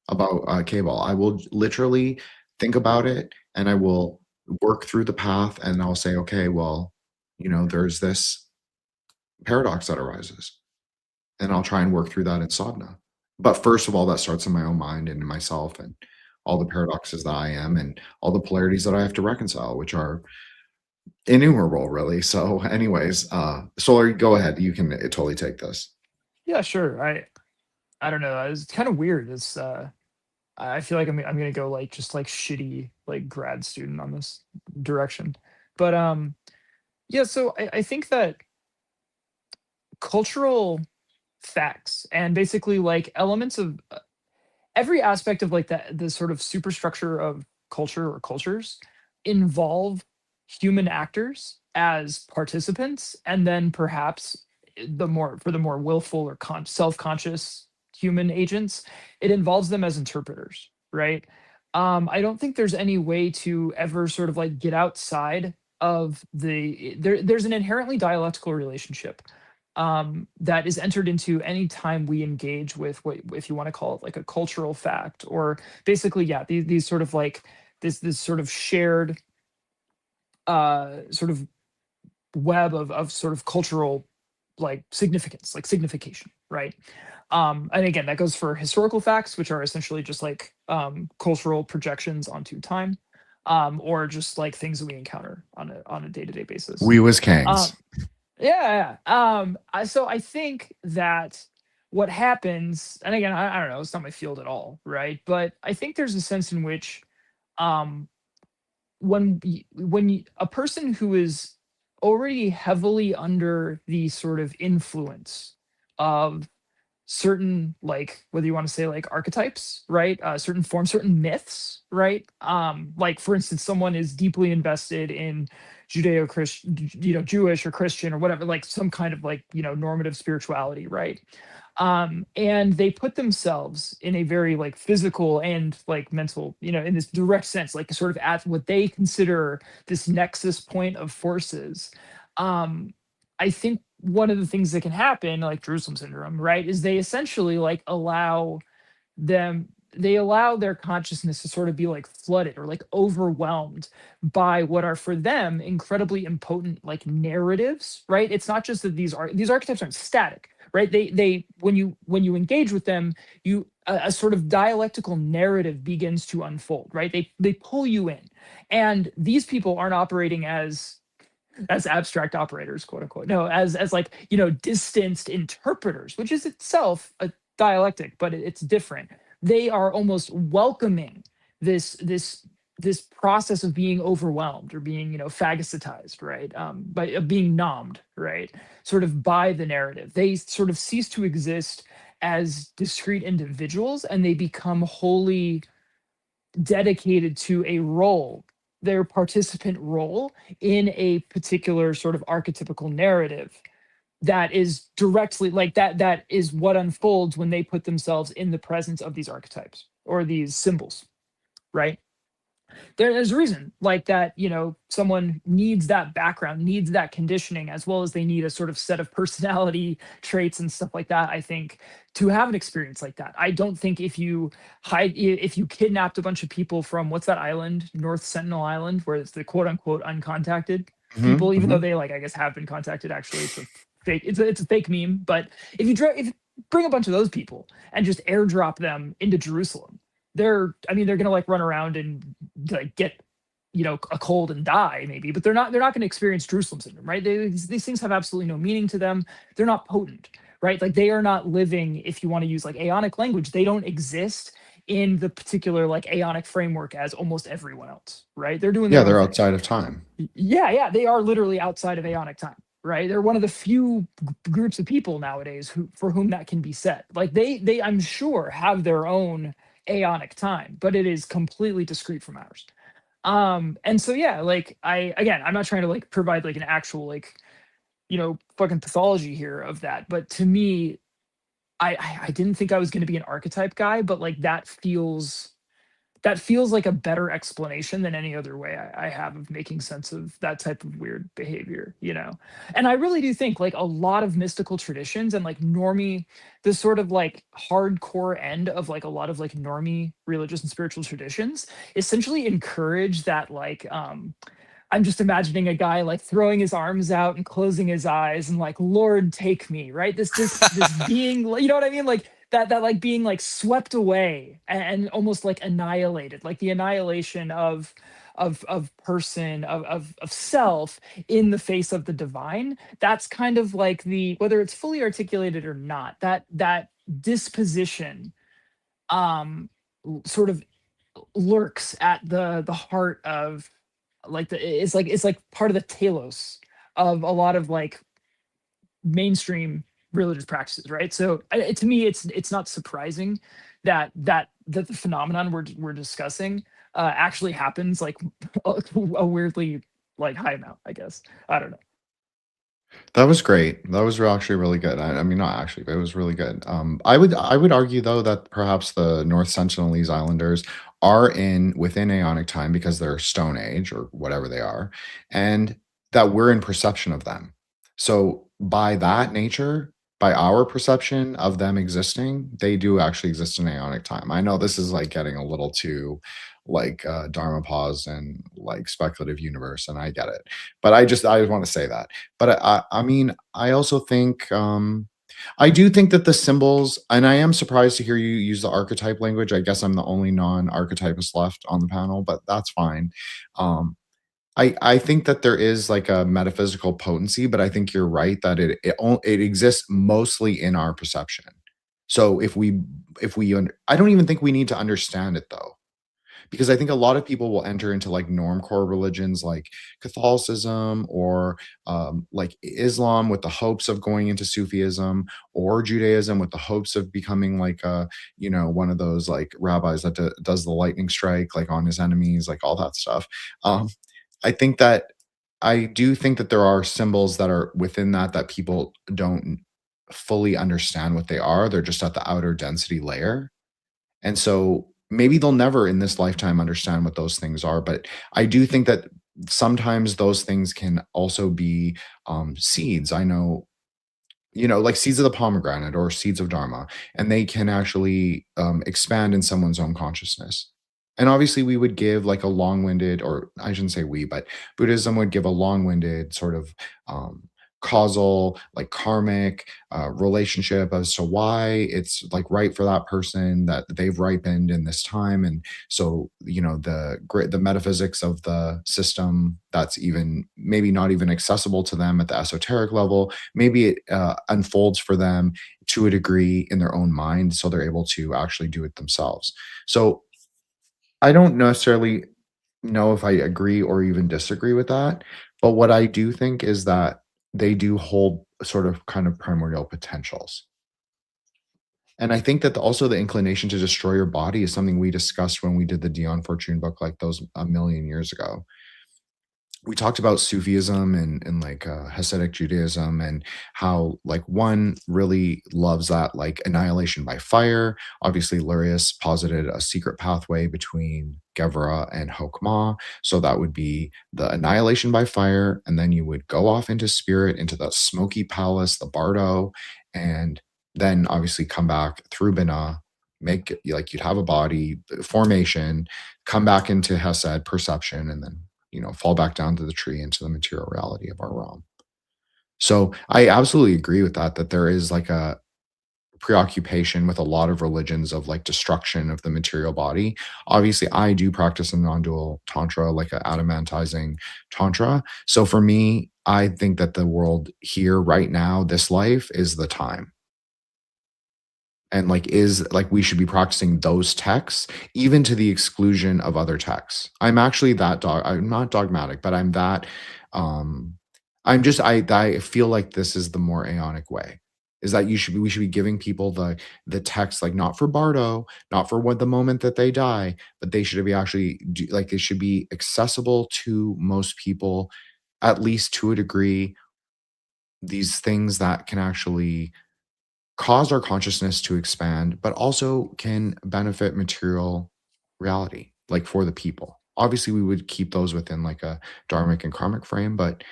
about K-ball. I will literally think about it and I will work through the path and I'll say, okay, well, there's this paradox that arises, and I'll try and work through that in sadhana. But first of all, that starts in my own mind and in myself, and all the paradoxes that I am and all the polarities that I have to reconcile, which are innumerable, really. So anyways, Solar, go ahead. You can totally take this. Yeah, sure. I don't know. It's kind of weird. It's I feel like I'm gonna go like just like shitty like grad student on this direction. But yeah, so I think that cultural facts and basically like elements of every aspect of like the sort of superstructure of culture or cultures involve human actors as participants, and then perhaps for the more willful or self-conscious human agents, it involves them as interpreters, right? I don't think there's any way to ever sort of like get outside of there's an inherently dialectical relationship that is entered into any time we engage with what, if you want to call it like a cultural fact, or basically, yeah, these sort of like this sort of shared sort of web of sort of cultural like significance, like signification, right? And again, that goes for historical facts, which are essentially just like cultural projections onto time, or just like things that we encounter on a day-to-day basis. We was kings. Yeah. So I think that what happens, and again, I don't know, it's not my field at all, right? But I think there's a sense in which, when a person who is already heavily under the sort of influence of certain, like, whether you want to say like archetypes, right, certain forms, certain myths, right, like for instance, someone is deeply invested in Judeo-Christian, Jewish or Christian or whatever, like some kind of like normative spirituality, right? And they put themselves in a very like physical and like mental, in this direct sense, like sort of at what they consider this nexus point of forces. I think one of the things that can happen, like Jerusalem syndrome, right, is they essentially like allow their consciousness to sort of be like flooded or like overwhelmed by what are for them incredibly impotent like narratives, right? It's not just that these archetypes aren't static, right? They when you engage with them, a sort of dialectical narrative begins to unfold, right? They pull you in, and these people aren't operating as abstract operators, quote unquote. No, as like distanced interpreters, which is itself a dialectic, but it's different. They are almost welcoming this process of being overwhelmed or being phagocytized, right? By being nommed, right? Sort of by the narrative. They sort of cease to exist as discrete individuals, and they become wholly dedicated to a role, their participant role in a particular sort of archetypical narrative. that is directly like that is what unfolds when they put themselves in the presence of these archetypes or these symbols, right? There's a reason like that, someone needs that background, needs that conditioning, as well as they need a sort of set of personality traits and stuff like that, I think, to have an experience like that. I don't think if you kidnapped a bunch of people from, what's that island, North Sentinel Island, where it's the quote unquote uncontacted people, even though they I guess have been contacted. Actually, it's a fake, it's a fake meme. But if you bring a bunch of those people and just airdrop them into Jerusalem, they're gonna like run around and like get a cold and die maybe, but they're not gonna experience Jerusalem syndrome, right? These things have absolutely no meaning to them. They're not potent, right? Like they are not living, if you want to use like Aeonic language, they don't exist in the particular like Aeonic framework as almost everyone else, right? They're doing they're outside of time. Yeah, they are literally outside of Aeonic time, right? They're one of the few groups of people nowadays for whom that can be said. Like they I'm sure have their own Aeonic time, but it is completely discrete from ours. And so yeah, like I'm not trying to like provide like an actual like fucking pathology here of that, but to me, I didn't think I was going to be an archetype guy, but like that feels like a better explanation than any other way I have of making sense of that type of weird behavior, And I really do think like a lot of mystical traditions and like normie, the sort of like hardcore end of like a lot of like normie religious and spiritual traditions essentially encourage that like, I'm just imagining a guy like throwing his arms out and closing his eyes and like, Lord, take me, right? This being, you know what I mean? Like that like being like swept away and almost like annihilated, like the annihilation of person, of self in the face of the divine. That's kind of like whether it's fully articulated or not, that disposition sort of lurks at the heart of like it's like part of the telos of a lot of like mainstream religious practices, right? So to me, it's not surprising that the phenomenon we're discussing actually happens like a weirdly like high amount, I guess. I don't know. That was great. That was actually really good. I mean, not actually, but it was really good. I would argue though that perhaps the North Sentinelese Islanders are within Aeonic time because they're Stone Age or whatever they are, and that we're in perception of them. So by that nature, by our perception of them existing, they do actually exist in Aeonic time. I know this is like getting a little too like Dharma pause and like speculative universe, and I get it, but I want to say that. But I mean, I also think I do think that the symbols, and I am surprised to hear you use the archetype language. I guess I'm the only non-archetypist left on the panel, but that's fine. I think that there is like a metaphysical potency, but I think you're right that it exists mostly in our perception. So I don't even think we need to understand it though, because I think a lot of people will enter into like normcore religions like Catholicism or like Islam with the hopes of going into Sufism, or Judaism with the hopes of becoming like one of those like rabbis that does the lightning strike like on his enemies, like all that stuff. I do think that there are symbols that are within that people don't fully understand what they are. They're just at the outer density layer. And so maybe they'll never in this lifetime understand what those things are. But I do think that sometimes those things can also be seeds. I know, like seeds of the pomegranate or seeds of Dharma, and they can actually expand in someone's own consciousness. And obviously, we would give like a long-winded, or I shouldn't say we, but Buddhism would give a long-winded sort of causal, like karmic relationship as to why it's like right for that person that they've ripened in this time. And so, the metaphysics of the system that's even maybe not even accessible to them at the esoteric level, maybe it unfolds for them to a degree in their own mind, so they're able to actually do it themselves. So I don't necessarily know if I agree or even disagree with that, but what I do think is that they do hold sort of kind of primordial potentials. And I think that also the inclination to destroy your body is something we discussed when we did the Dion Fortune book, like those a million years ago. we talked about Sufism and like Hasidic Judaism, and how like one really loves that like annihilation by fire. Obviously, Lurius posited a secret pathway between Gevra and Hokmah. So that would be the annihilation by fire, and then you would go off into spirit, into the smoky palace, the Bardo, and then obviously come back through Binah, make like you'd have a body formation, come back into Hesed perception, and then fall back down to the tree, into the material reality of our realm. So I absolutely agree with that there is like a preoccupation with a lot of religions of like destruction of the material body. Obviously, I do practice a non-dual tantra, like a adamantizing tantra. So for me, I think that the world here right now, this life is the time. And like is like we should be practicing those texts even to the exclusion of other texts. I'm actually that I'm not dogmatic, but I'm that I'm just I feel like this is the more aeonic way. Is that we should be giving people the text, like not for Bardo, not for what the moment that they die, but they should be actually like they should be accessible to most people, at least to a degree. These things that can actually cause our consciousness to expand, but also can benefit material reality, like for the people. Obviously, we would keep those within like a dharmic and karmic frame, but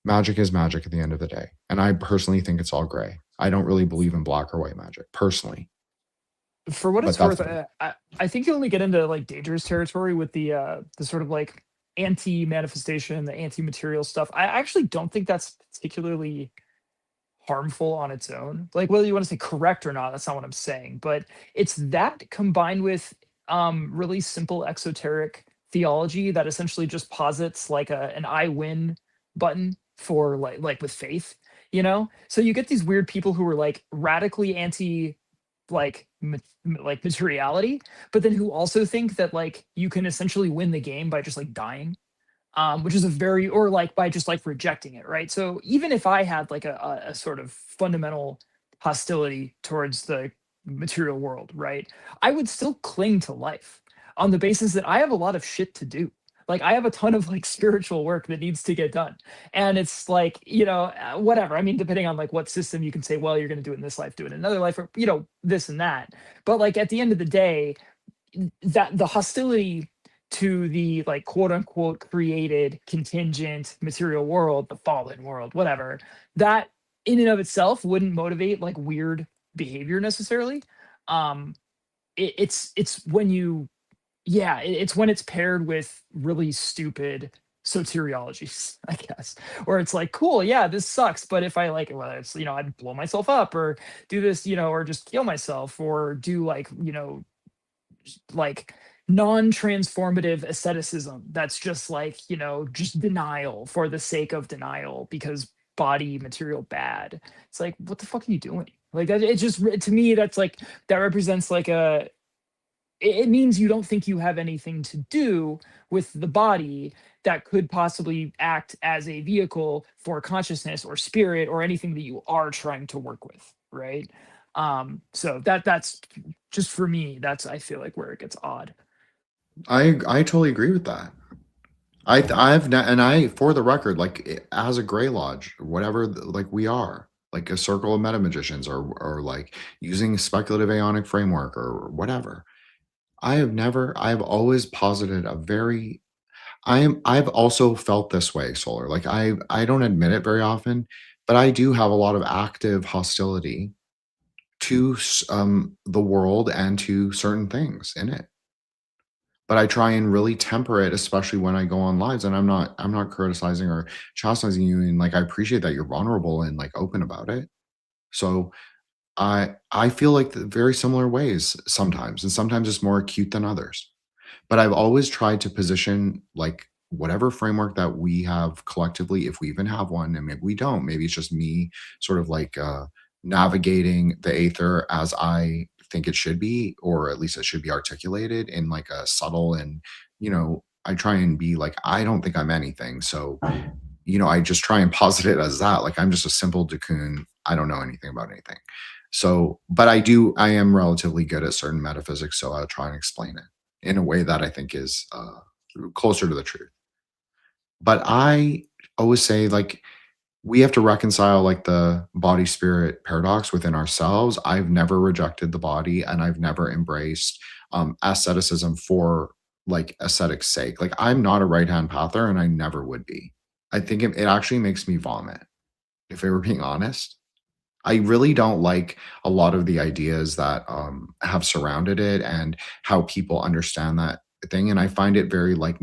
magic is magic at the end of the day. And I personally think it's all gray. I don't really believe in black or white magic, personally. For what it's worth, I think you only get into like dangerous territory with the sort of like anti-manifestation, the anti-material stuff. I actually don't think that's particularly harmful on its own. Like whether you want to say correct or not, that's not what I'm saying. But it's that combined with really simple exoteric theology that essentially just posits like an I win button for like with faith, So you get these weird people who are like radically anti like like materiality, but then who also think that like you can essentially win the game by just like dying, which is a very, or like by just like rejecting it, right? So even if I had like a sort of fundamental hostility towards the material world, right, I would still cling to life on the basis that I have a lot of shit to do. Like I have a ton of like spiritual work that needs to get done. And it's like, whatever. I mean, depending on like what system you can say, well, you're going to do it in this life, do it in another life, or, this and that. But like at the end of the day, that the hostility to the like quote unquote created contingent material world, the fallen world, whatever, that in and of itself wouldn't motivate like weird behavior necessarily. It's when it's when it's paired with really stupid soteriologies, I guess, where it's like, cool, yeah, this sucks, but if I like, well, it's I'd blow myself up or do this, or just kill myself or do like non-transformative asceticism that's just like just denial for the sake of denial because body material bad. It's like, what the fuck are you doing? Like that, it's just, to me, that's like, that represents like it means you don't think you have anything to do with the body that could possibly act as a vehicle for consciousness or spirit or anything that you are trying to work with, right? So that's just, for me, that's, I feel like, where it gets odd. I totally agree with that. For the record, like as a Grey Lodge, whatever, like we are like a circle of meta magicians or like using speculative aeonic framework or whatever. I've always posited a very, I've also felt this way, Solar. Like I don't admit it very often, but I do have a lot of active hostility to the world and to certain things in it. But I try and really temper it, especially when I go on lives. And I'm not criticizing or chastising you. And like I appreciate that you're vulnerable and like open about it. So I feel like very similar ways sometimes, and sometimes it's more acute than others. But I've always tried to position like whatever framework that we have collectively, if we even have one, and maybe we don't, maybe it's just me sort of like navigating the aether as I think it should be, or at least it should be articulated in like a subtle and, I try and be like, I don't think I'm anything. So, I just try and posit it as that. Like I'm just a simple Dukun. I don't know anything about anything. So, but I am relatively good at certain metaphysics. So I'll try and explain it in a way that I think is closer to the truth. But I always say, like, we have to reconcile like the body spirit paradox within ourselves. I've never rejected the body, and I've never embraced asceticism for like aesthetic's sake. Like, I'm not a right hand pather, and I never would be. I think it actually makes me vomit, if we were being honest. I really don't like a lot of the ideas that have surrounded it and how people understand that thing. And I find it very like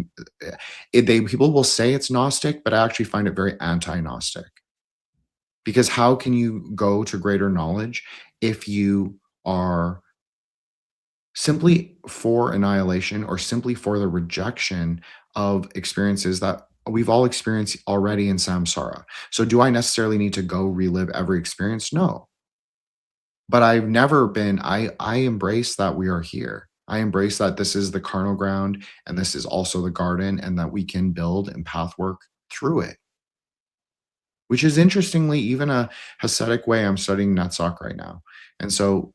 people will say it's Gnostic, but I actually find it very anti-Gnostic. Because how can you go to greater knowledge if you are simply for annihilation or simply for the rejection of experiences that we've all experienced already in samsara? So do I necessarily need to go relive every experience? No. But I've never been, I embrace that we are here. I embrace that this is the carnal ground and this is also the garden, and that we can build and path work through it. Which is interestingly even a Hasidic way. I'm studying Netzach right now. And so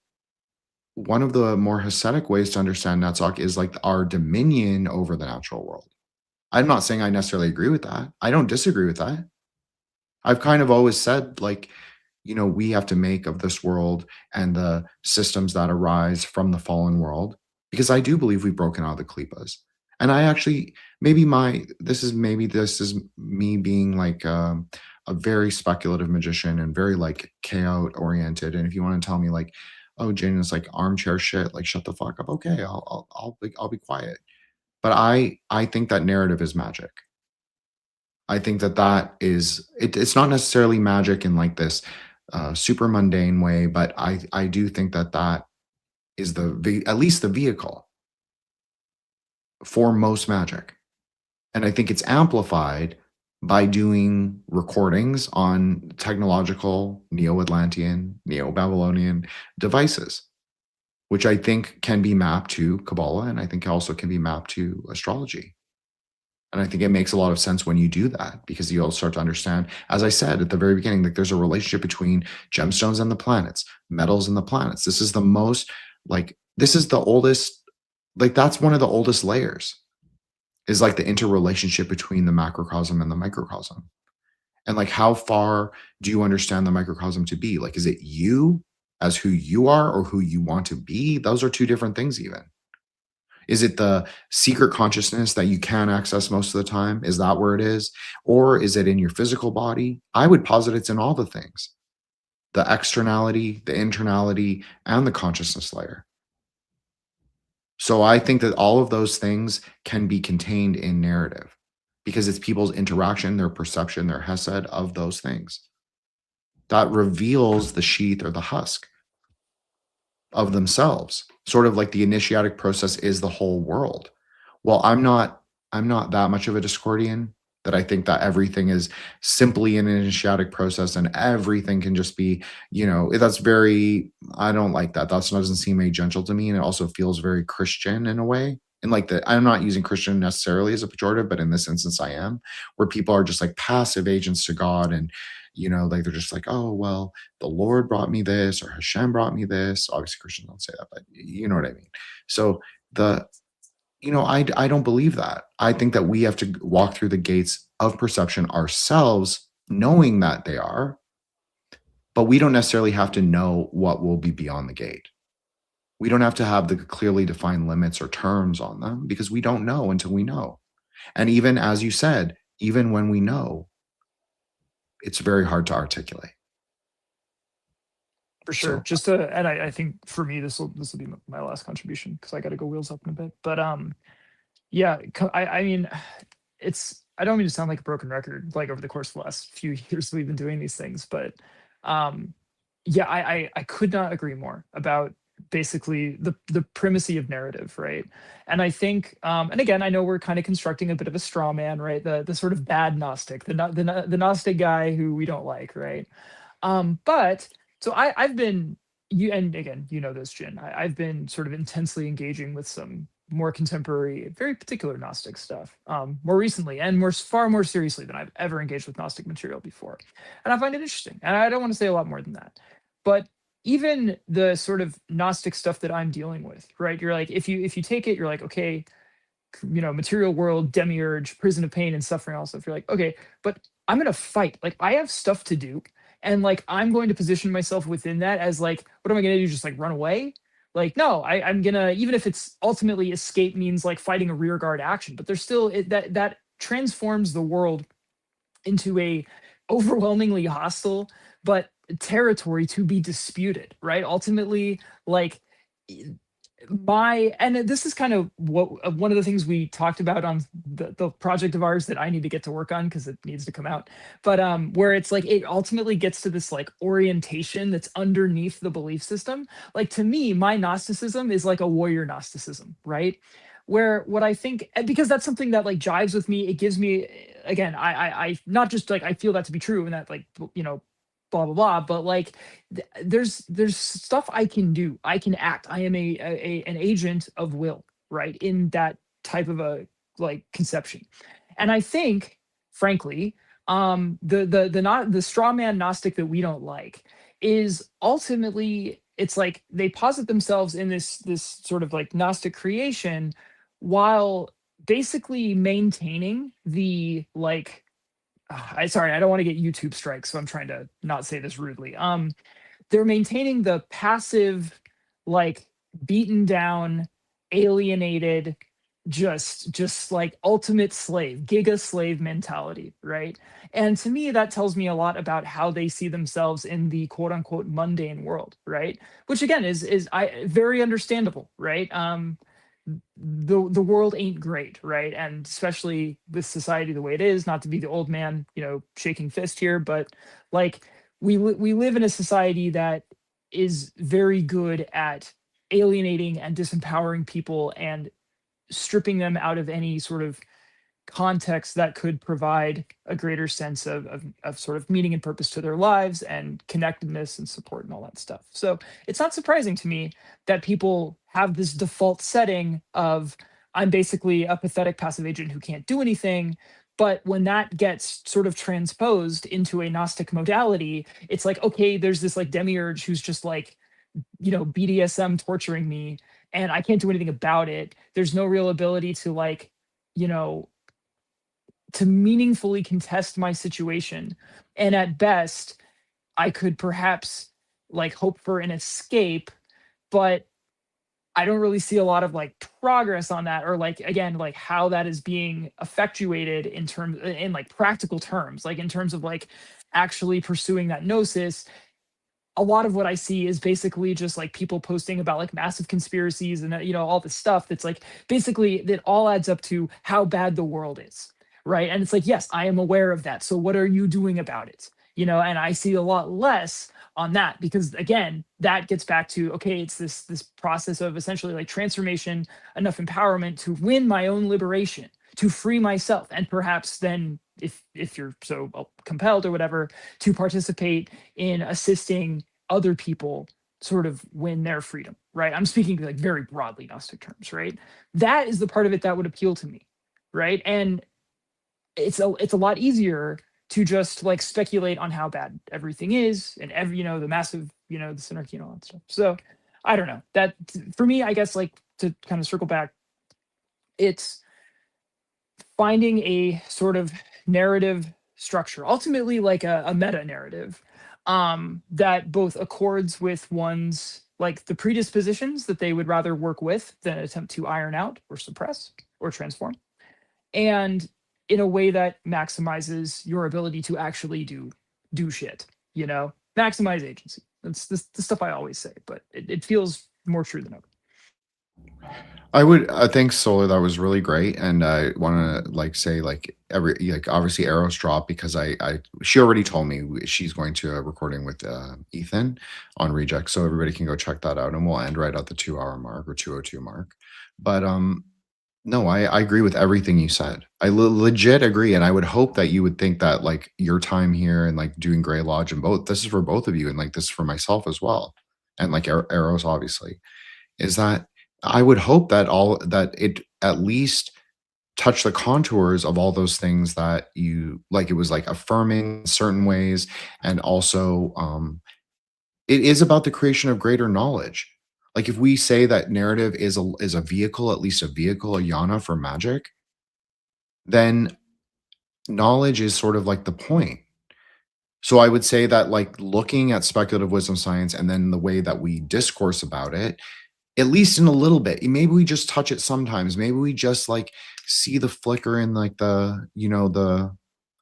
one of the more Hasidic ways to understand Netzach is like our dominion over the natural world. I'm not saying I necessarily agree with that. I don't disagree with that. I've kind of always said, like, you know, we have to make of this world and the systems that arise from the fallen world, because I do believe we've broken out of the klipas. And I actually, this is me being like a very speculative magician and very like chaos oriented. And if you want to tell me like, oh, Jin is like armchair shit, like shut the fuck up. Okay, I'll be quiet. But I think that narrative is magic. I think that is it's not necessarily magic in like this super mundane way, but I do think that is at least the vehicle for most magic. And I think it's amplified by doing recordings on technological Neo-Atlantean, Neo-Babylonian devices, which I think can be mapped to Kabbalah, and I think also can be mapped to astrology. And I think it makes a lot of sense when you do that, because you'll start to understand, as I said at the very beginning, like there's a relationship between gemstones and the planets, metals and the planets. This is the most, like, this is the oldest, like that's one of the oldest layers, is like the interrelationship between the macrocosm and the microcosm. And like, how far do you understand the microcosm to be? Like, is it you as who you are or who you want to be? Those are two different things even. Is it the secret consciousness that you can access most of the time? Is that where it is? Or is it in your physical body? I would posit it's in all the things. The externality, the internality, and the consciousness layer. So I think that all of those things can be contained in narrative, because it's people's interaction, their perception, their hesed of those things that reveals the sheath or the husk of themselves. Sort of like the initiatic process is the whole world. Well, I'm not that much of a Discordian that I think that everything is simply an initiatic process and everything can just be, you know, that's very, I don't like that. That doesn't seem very gentle to me. And it also feels very Christian in a way. And like I'm not using Christian necessarily as a pejorative, but in this instance I am, where people are just like passive agents to God. And, you know, like they're just like, oh, well, the Lord brought me this, or Hashem brought me this. Obviously Christians don't say that, but you know what I mean? So I don't believe that. I think that we have to walk through the gates of perception ourselves, knowing that they are, but we don't necessarily have to know what will be beyond the gate. We don't have to have the clearly defined limits or terms on them, because we don't know until we know. And even as you said, even when we know, it's very hard to articulate. For sure. So, and I think for me, this will be my last contribution, because I got to go wheels up in a bit. But yeah, I mean, I don't mean to sound like a broken record, like over the course of the last few years we've been doing these things, but yeah, I could not agree more about basically the primacy of narrative, right? And I think, and again, I know we're kind of constructing a bit of a straw man, right? The sort of bad Gnostic, the Gnostic guy who we don't like, right? But so I've been, and again, you know this, Jin, I've been sort of intensely engaging with some more contemporary, very particular Gnostic stuff more recently, and far more seriously than I've ever engaged with Gnostic material before. And I find it interesting. And I don't want to say a lot more than that. But even the sort of Gnostic stuff that I'm dealing with, right? You're like, if you take it, you're like, okay, material world, demiurge, prison of pain and suffering, all stuff. You're like, okay, but I'm gonna fight. Like, I have stuff to do, and like I'm going to position myself within that as like, what am I gonna do? Just like run away? Like, no, I'm gonna, even if it's ultimately escape means like fighting a rear guard action, but there's still that transforms the world into a overwhelmingly hostile but territory to be disputed, right? Ultimately, like, and this is kind of what one of the things we talked about on the project of ours that I need to get to work on because it needs to come out, but where it's like it ultimately gets to this like orientation that's underneath the belief system. Like, to me, my Gnosticism is like a warrior Gnosticism, right? Where what I think, and because that's something that like jives with me, it gives me, again, I not just like I feel that to be true and that, like, blah blah blah, but like there's stuff I can do. I can act. I am an agent of will, right? In that type of a like conception. And I think, frankly, the straw man Gnostic that we don't like is ultimately, it's like they posit themselves in this sort of like Gnostic creation while basically maintaining the like sorry, I don't want to get YouTube strikes, so I'm trying to not say this rudely. They're maintaining the passive, like, beaten down, alienated, just like ultimate slave, giga slave mentality, right? And to me, that tells me a lot about how they see themselves in the quote unquote mundane world, right? Which again is very understandable, right? The world ain't great, right? And especially with society the way it is, not to be the old man, shaking fist here, but like we live in a society that is very good at alienating and disempowering people and stripping them out of any sort of context that could provide a greater sense of sort of meaning and purpose to their lives and connectedness and support and all that stuff. So it's not surprising to me that people have this default setting of, I'm basically a pathetic passive agent who can't do anything. But when that gets sort of transposed into a Gnostic modality, it's like, okay, there's this like demiurge who's just like, BDSM torturing me and I can't do anything about it. There's no real ability to like, to meaningfully contest my situation. And at best, I could perhaps like hope for an escape, but I don't really see a lot of like progress on that, or like, again, like how that is being effectuated in like practical terms, like in terms of like actually pursuing that gnosis. A lot of what I see is basically just like people posting about like massive conspiracies and all this stuff that's like basically that all adds up to how bad the world is. Right. And it's like, yes, I am aware of that. So what are you doing about it? And I see a lot less on that because, again, that gets back to, okay, it's this process of essentially like transformation, enough empowerment to win my own liberation, to free myself. And perhaps then if you're so compelled or whatever, to participate in assisting other people sort of win their freedom. Right. I'm speaking like very broadly Gnostic terms. Right. That is the part of it that would appeal to me. Right. And it's a lot easier to just like speculate on how bad everything is and the massive, the synarchy and all that stuff. So I don't know, that for me, I guess, like, to kind of circle back, it's finding a sort of narrative structure, ultimately like a meta narrative, that both accords with one's like the predispositions that they would rather work with than attempt to iron out or suppress or transform, and in a way that maximizes your ability to actually do shit, maximize agency. That's the stuff I always say, but it feels more true than ever. I think Solar, that was really great. And I want to like say like obviously Eros dropped because she already told me she's going to a recording with Ethan on Reject. So everybody can go check that out and we'll end right at the 2-hour mark or 2:02 mark. But no, I agree with everything you said. I legit agree. And I would hope that you would think that like your time here and like doing Grey Lodge and this is for both of you. And like this is for myself as well. And like Eros, obviously, is that I would hope that it at least touched the contours of all those things that you like. It was like affirming certain ways. And also it is about the creation of greater knowledge. Like if we say that narrative is a vehicle, at least a vehicle, a yana for magic, then knowledge is sort of like the point. So I would say that like looking at speculative wisdom science and then the way that we discourse about it, at least in a little bit, maybe we just touch it sometimes. Maybe we just like see the flicker in like the,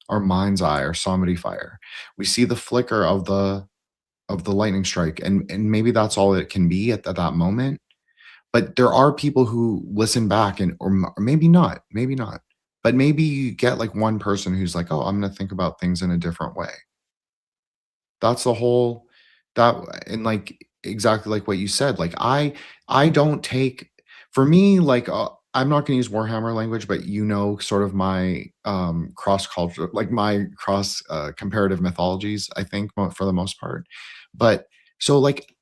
our mind's eye or somebody fire. We see the flicker of the lightning strike, and maybe that's all it can be at that moment. But there are people who listen back and or maybe not, but maybe you get like one person who's like, oh, I'm going to think about things in a different way. That's the whole that and like exactly like what you said. Like I don't take for me like I'm not going to use Warhammer language, but sort of my cross culture, like my cross comparative mythologies, I think for the most part. But so like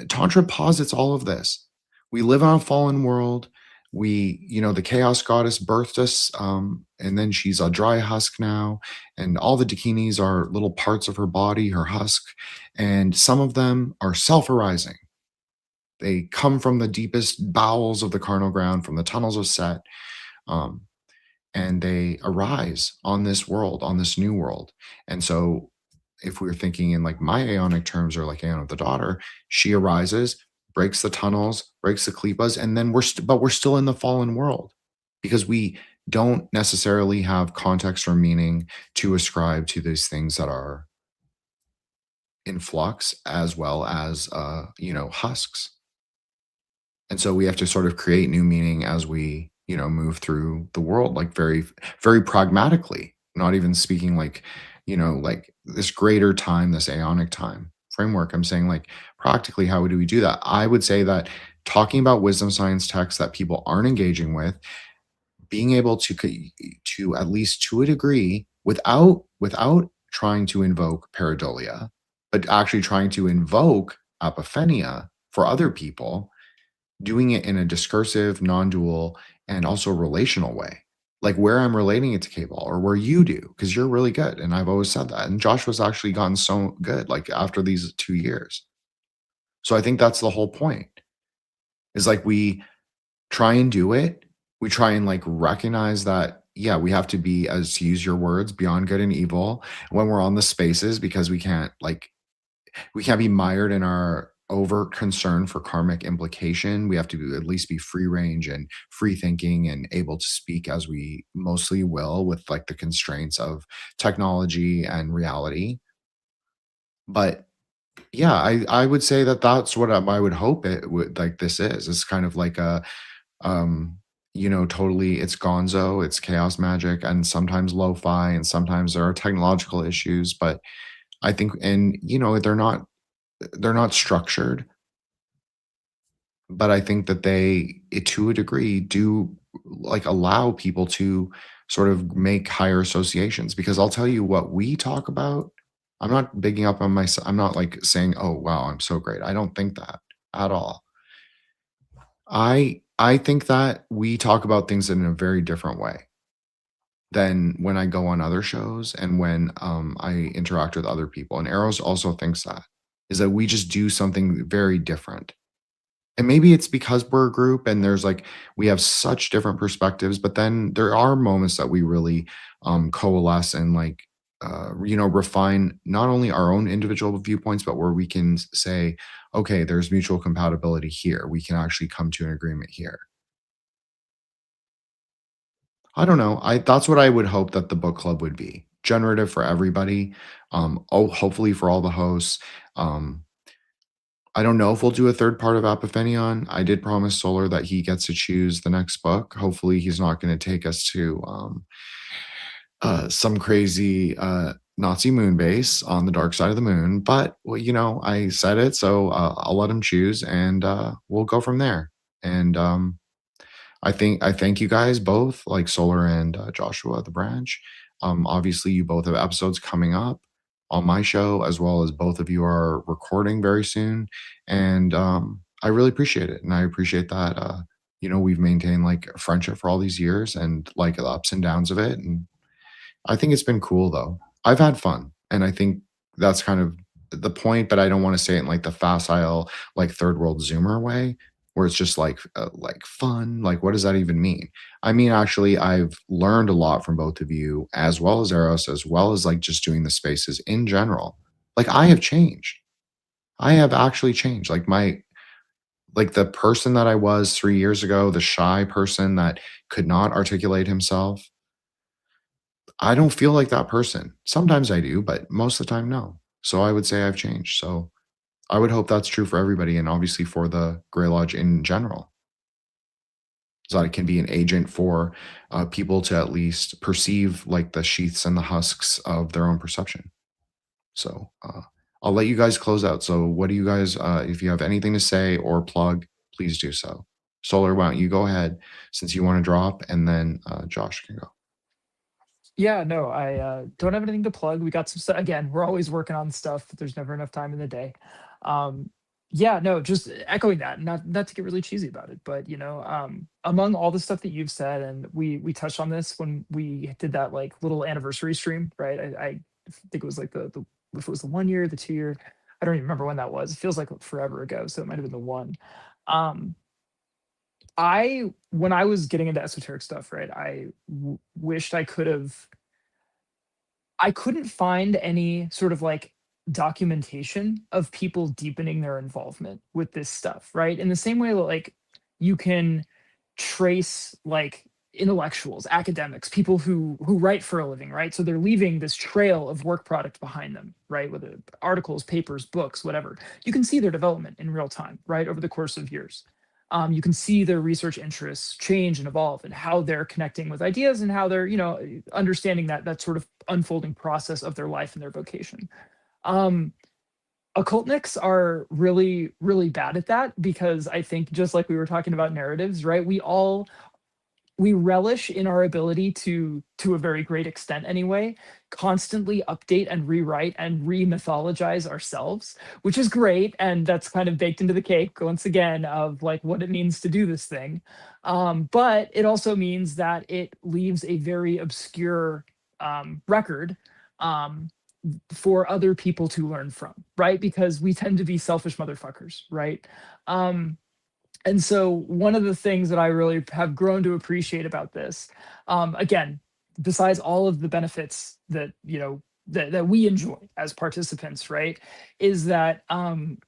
Tantra posits all of this. We live on a fallen world. We, the Chaos Goddess birthed us, and then she's a dry husk now, and all the dakinis are little parts of her body, her husk, and some of them are self-arising. They come from the deepest bowels of the carnal ground, from the tunnels of Set, and they arise on this world, on this new world. And so if we're thinking in like my Aeonic terms or like Aeon of the Daughter, she arises, breaks the tunnels, breaks the klipas, and then we're still in the fallen world because we don't necessarily have context or meaning to ascribe to these things that are in flux as well as husks. And so we have to sort of create new meaning as we move through the world, like very, very pragmatically, not even speaking like like this greater time, this Aeonic time framework. I'm saying like practically, how do we do that? I would say that talking about wisdom science texts that people aren't engaging with, being able to at least to a degree, without trying to invoke pareidolia, but actually trying to invoke apophenia for other people, doing it in a discursive, non-dual, and also relational way. Like where I'm relating it to K-Ball or where you do, because you're really good. And I've always said that. And Joshua's actually gotten so good, like after these 2 years. So I think that's the whole point, is like we try and do it. We try and like recognize that, yeah, we have to be, as to use your words, beyond good and evil when we're on the spaces, because we can't be mired in our over concern for karmic implication. We have to at least be free range and free thinking and able to speak as we mostly will with like the constraints of technology and reality. But yeah, I would say that that's what I would hope it would like this is. It's kind of like a totally it's gonzo, it's chaos magic, and sometimes lo-fi, and sometimes there are technological issues, but I think, and they're not structured, but I think that they, to a degree, do like allow people to sort of make higher associations. Because I'll tell you what we talk about. I'm not bigging up on myself. I'm not like saying, "Oh wow, I'm so great." I don't think that at all. I think that we talk about things in a very different way than when I go on other shows and when I interact with other people. And Eros also thinks that, is that we just do something very different. And maybe it's because we're a group and there's like, we have such different perspectives, but then there are moments that we really coalesce and like, refine not only our own individual viewpoints, but where we can say, okay, there's mutual compatibility here. We can actually come to an agreement here. I don't know. That's what I would hope that the book club would be. Generative for everybody. Hopefully for all the hosts. I don't know if we'll do a third part of Apophenion. I did promise Solar that he gets to choose the next book. Hopefully he's not going to take us to some crazy Nazi moon base on the dark side of the moon. But, well, I said it, so I'll let him choose, and we'll go from there. And I thank you guys both, like Solar and Joshua the Branch. Obviously, you both have episodes coming up on my show, as well as both of you are recording very soon. And I really appreciate it. And I appreciate that, we've maintained like a friendship for all these years and like the ups and downs of it. And I think it's been cool though. I've had fun. And I think that's kind of the point, but I don't want to say it in like the facile, like third world Zoomer way, where it's just like fun. Like, what does that even mean? I mean, actually, I've learned a lot from both of you, as well as Eros, as well as like just doing the spaces in general. Like, I have changed. I have actually changed. Like the person that I was 3 years ago, the shy person that could not articulate himself, I don't feel like that person. Sometimes I do, but most of the time, no. So I would say I've changed. So I would hope that's true for everybody and obviously for the Grey Lodge in general. So that it can be an agent for people to at least perceive like the sheaths and the husks of their own perception. So I'll let you guys close out. So what do you guys, if you have anything to say or plug, please do so. Solar, why don't you go ahead since you want to drop, and then Josh can go. Yeah, no, I don't have anything to plug. We got some stuff. Again, we're always working on stuff. There's never enough time in the day. Yeah, no, just echoing that. Not to get really cheesy about it, but among all the stuff that you've said, and we touched on this when we did that like little anniversary stream, right? I think it was like the if it was the 1 year, the 2 year. I don't even remember when that was. It feels like forever ago, so it might have been the one. When I was getting into esoteric stuff, right, wished I could have. I couldn't find any sort of like documentation of people deepening their involvement with this stuff, right? In the same way that like you can trace like intellectuals, academics, people who write for a living, right? So they're leaving this trail of work product behind them, right? Whether articles, papers, books, whatever. You can see their development in real time, right? Over the course of years. You can see their research interests change and evolve and how they're connecting with ideas and how they're, understanding that sort of unfolding process of their life and their vocation. Occultniks are really, really bad at that because I think just like we were talking about narratives, right? We relish in our ability to a very great extent anyway, constantly update and rewrite and re-mythologize ourselves, which is great. And that's kind of baked into the cake once again of like what it means to do this thing. But it also means that it leaves a very obscure record for other people to learn from, right? Because we tend to be selfish motherfuckers, right? And so one of the things that I really have grown to appreciate about this, again, besides all of the benefits that, that we enjoy as participants, right, is that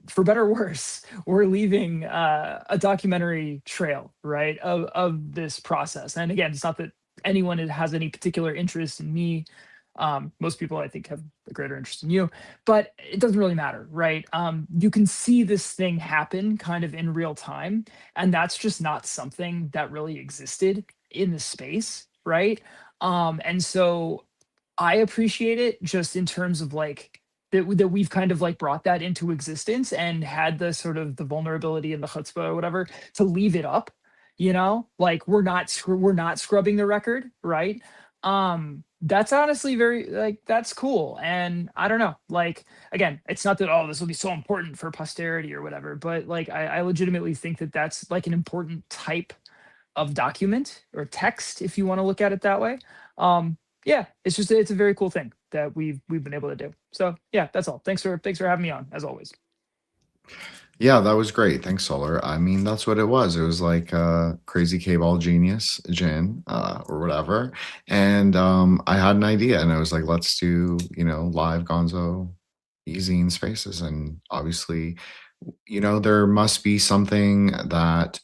for better or worse, we're leaving a documentary trail, right, of this process. And again, it's not that anyone has any particular interest in me. Most people, I think, have a greater interest in you, but it doesn't really matter, right? You can see this thing happen kind of in real time, and that's just not something that really existed in the space, right? And so I appreciate it just in terms of like that we've kind of like brought that into existence and had the sort of the vulnerability and the chutzpah or whatever to leave it up, like we're not scrubbing the record, right? That's honestly very like that's cool. And I don't know, like again, it's not that this will be so important for posterity or whatever, but like I legitimately think that that's like an important type of document or text if you want to look at it that way. Yeah, it's a very cool thing that we've been able to do. So yeah, that's all. Thanks for having me on as always. Yeah, that was great. Thanks, Solar. I mean, that's what it was. It was like crazy K-ball genius, Jin, or whatever. And I had an idea, and I was like, let's do, live Gonzo e-zine spaces. And obviously, there must be something that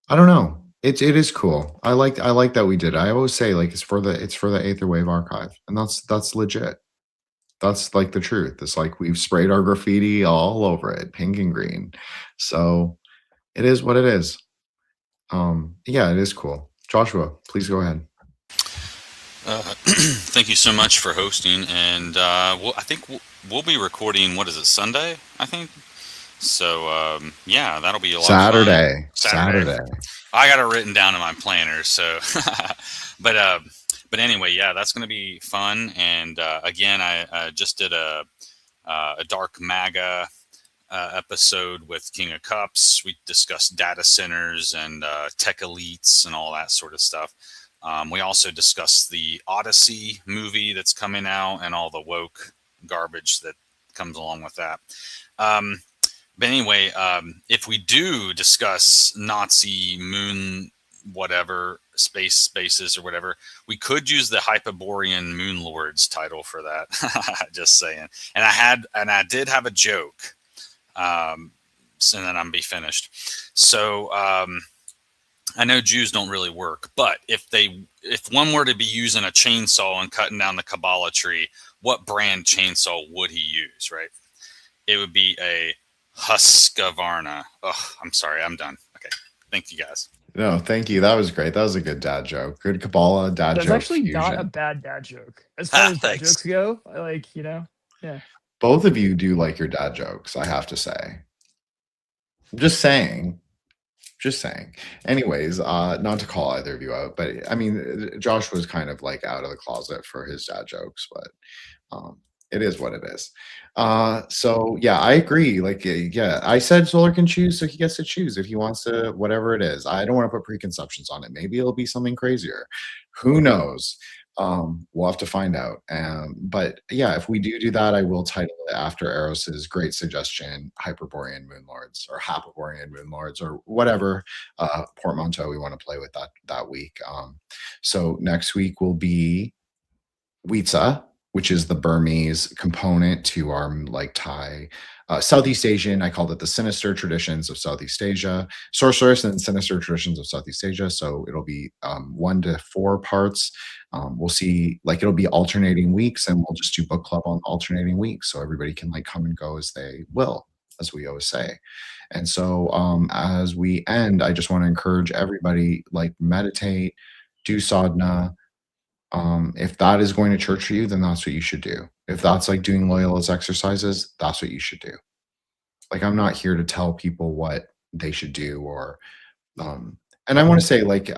I don't know. It is cool. I like that we did. I always say like it's for the Aetherwave archive, and that's legit. That's like the truth. It's like we've sprayed our graffiti all over it, pink and green. So it is what it is. Yeah, it is cool. Joshua, please go ahead. Thank you so much for hosting, and I think we'll be recording. What is it, Sunday? I think. So yeah, that'll be a lot of fun. Saturday. I got it written down in my planner. So, but anyway, yeah, that's going to be fun. And again, I just did a Dark Maga episode with King of Cups. We discussed data centers and tech elites and all that sort of stuff. We also discussed the Odyssey movie that's coming out and all the woke garbage that comes along with that. But anyway, if we do discuss Nazi moon, whatever spaces or whatever, we could use the Hyperborean Moon Lords title for that. Just saying. And I did have a joke. So then I'm be finished. So I know Jews don't really work, but if one were to be using a chainsaw and cutting down the Kabbalah tree, what brand chainsaw would he use? Right? It would be a Husqvarna. Oh, I'm sorry. I'm done. Okay. Thank you, guys. No, thank you. That was great. That was a good dad joke. Good Kabbalah dad joke. That's actually fusion. not a bad dad joke. As far as dad jokes go, yeah. Both of you do like your dad jokes, I have to say. I'm just saying. Anyways, not to call either of you out, but I mean, Josh was kind of like out of the closet for his dad jokes, but it is what it is. So yeah, I agree. Like, yeah, I said Solar can choose, so he gets to choose if he wants to, whatever it is. I don't want to put preconceptions on it. Maybe it'll be something crazier. Who knows? We'll have to find out. But yeah, if we do that, I will title it after Eros's great suggestion, Hyperborean Moonlords or Hapoborean Moonlords or whatever portmanteau we want to play with that week. So next week will be Witsa, which is the Burmese component to our like Thai, Southeast Asian. I called it the Sinister Traditions of Southeast Asia, Sorceress and Sinister Traditions of Southeast Asia. So it'll be 1 to 4 parts. We'll see, like it'll be alternating weeks, and we'll just do book club on alternating weeks, so everybody can like come and go as they will, as we always say. And so as we end, I just want to encourage everybody, like meditate, do sadhana. If that is going to church for you, then that's what you should do. If that's like doing loyalist exercises, that's what you should do. Like, I'm not here to tell people what they should do or, and I want to say like,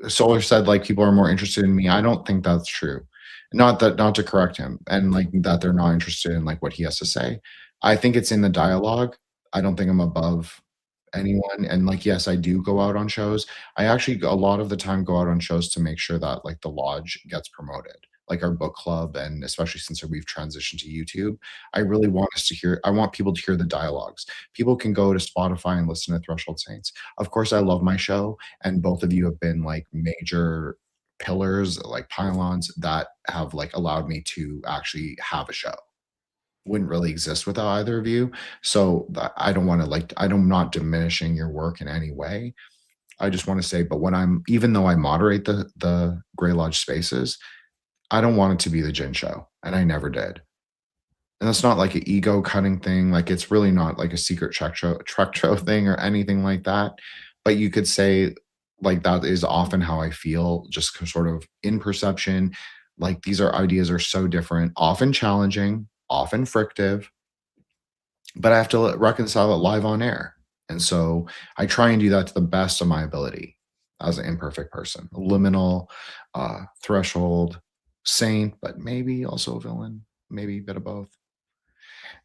Solar said like people are more interested in me. I don't think that's true. Not to correct him and like that they're not interested in like what he has to say. I think it's in the dialogue. I don't think I'm above anyone. And like, yes, I do go out on shows. I actually a lot of the time go out on shows to make sure that like the lodge gets promoted, like our book club, and especially since we've transitioned to YouTube, I really want I want people to hear the dialogues. People can go to Spotify and listen to Threshold Saints. Of course, I love my show, and both of you have been like major pillars, like pylons that have like allowed me to actually have a show. Wouldn't really exist without either of you. So I don't want to like, I'm not diminishing your work in any way. I just want to say, but when even though I moderate the Grey Lodge spaces, I don't want it to be the Jin show, and I never did. And that's not like an ego cutting thing. Like, it's really not like a secret Trek show thing or anything like that. But you could say like that is often how I feel, just sort of in perception. Like, these ideas are so different, often challenging, often frictive, but I have to reconcile it live on air. And so I try and do that to the best of my ability as an imperfect person. Liminal, threshold, saint, but maybe also a villain, maybe a bit of both.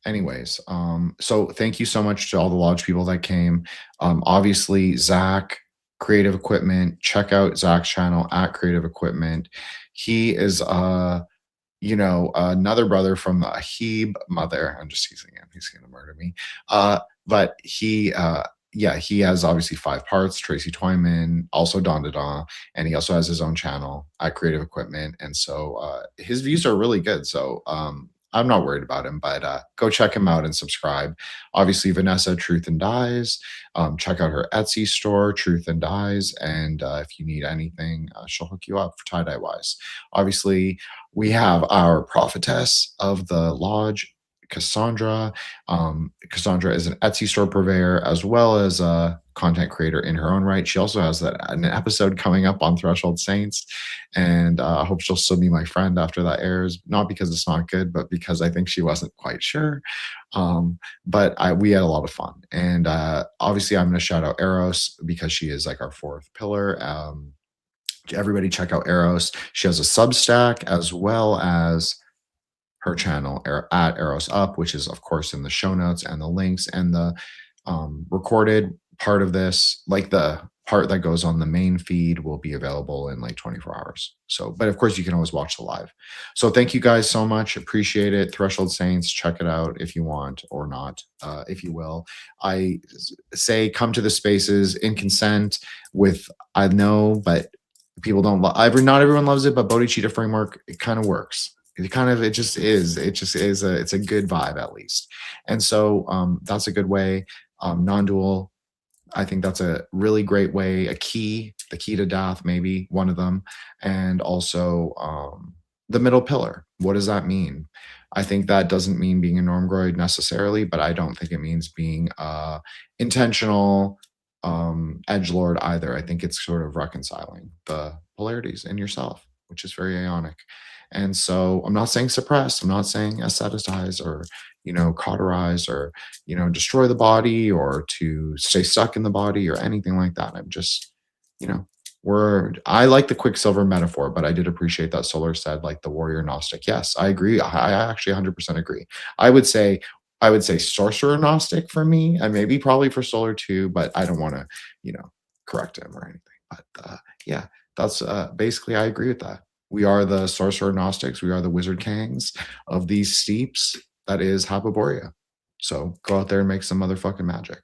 Anyways, so thank you so much to all the lodge people that came. Obviously, Zach, Creative Equipment, check out Zach's channel at Creative Equipment. He is another brother from the Ahib mother. I'm just teasing him. He's gonna murder me. But he has obviously 5 parts. Tracy Twyman, also Don Dada, and he also has his own channel at Creative Equipment. And so his views are really good. So I'm not worried about him, but go check him out and subscribe. Obviously, Vanessa, Truth and Dies. Check out her Etsy store, Truth and Dies. And if you need anything, she'll hook you up for tie-dye wise. Obviously, we have our prophetess of the lodge, Cassandra. Cassandra is an Etsy store purveyor as well as a content creator in her own right. She also has an episode coming up on Threshold Saints, and I hope she'll still be my friend after that airs. Not because it's not good, but because I think she wasn't quite sure. But we had a lot of fun, and obviously I'm going to shout out Eros because she is like our 4th pillar. Everybody check out Eros. She has a Substack as well as her channel at Eros Up, which is of course in the show notes and the links, and the recorded part of this, like the part that goes on the main feed will be available in like 24 hours. So, but of course you can always watch the live. So thank you guys so much. Appreciate it. Threshold Saints, check it out if you want or not, if you will. I say come to the spaces in consent with, I know, but people don't love, not everyone loves it, but Bodhicitta framework, it kind of works. It just is it's a good vibe at least. And so that's a good way. Non-dual, I think that's a really great way, the key to death, maybe one of them. And also the middle pillar. What does that mean? I think that doesn't mean being a normgroid necessarily, but I don't think it means being intentional edgelord either. I think it's sort of reconciling the polarities in yourself, which is very Aeonic. And so I'm not saying suppress, I'm not saying ascetize or, cauterize or, destroy the body or to stay stuck in the body or anything like that. I'm just, I like the Quicksilver metaphor, but I did appreciate that Solar said like the warrior Gnostic. Yes, I agree. I actually 100% agree. I would say sorcerer Gnostic for me, and maybe probably for Solar too, but I don't want to, correct him or anything. But yeah, that's basically, I agree with that. We are the sorcerer Gnostics. We are the wizard kings of these steeps. That is Hyperborea. So go out there and make some motherfucking magic.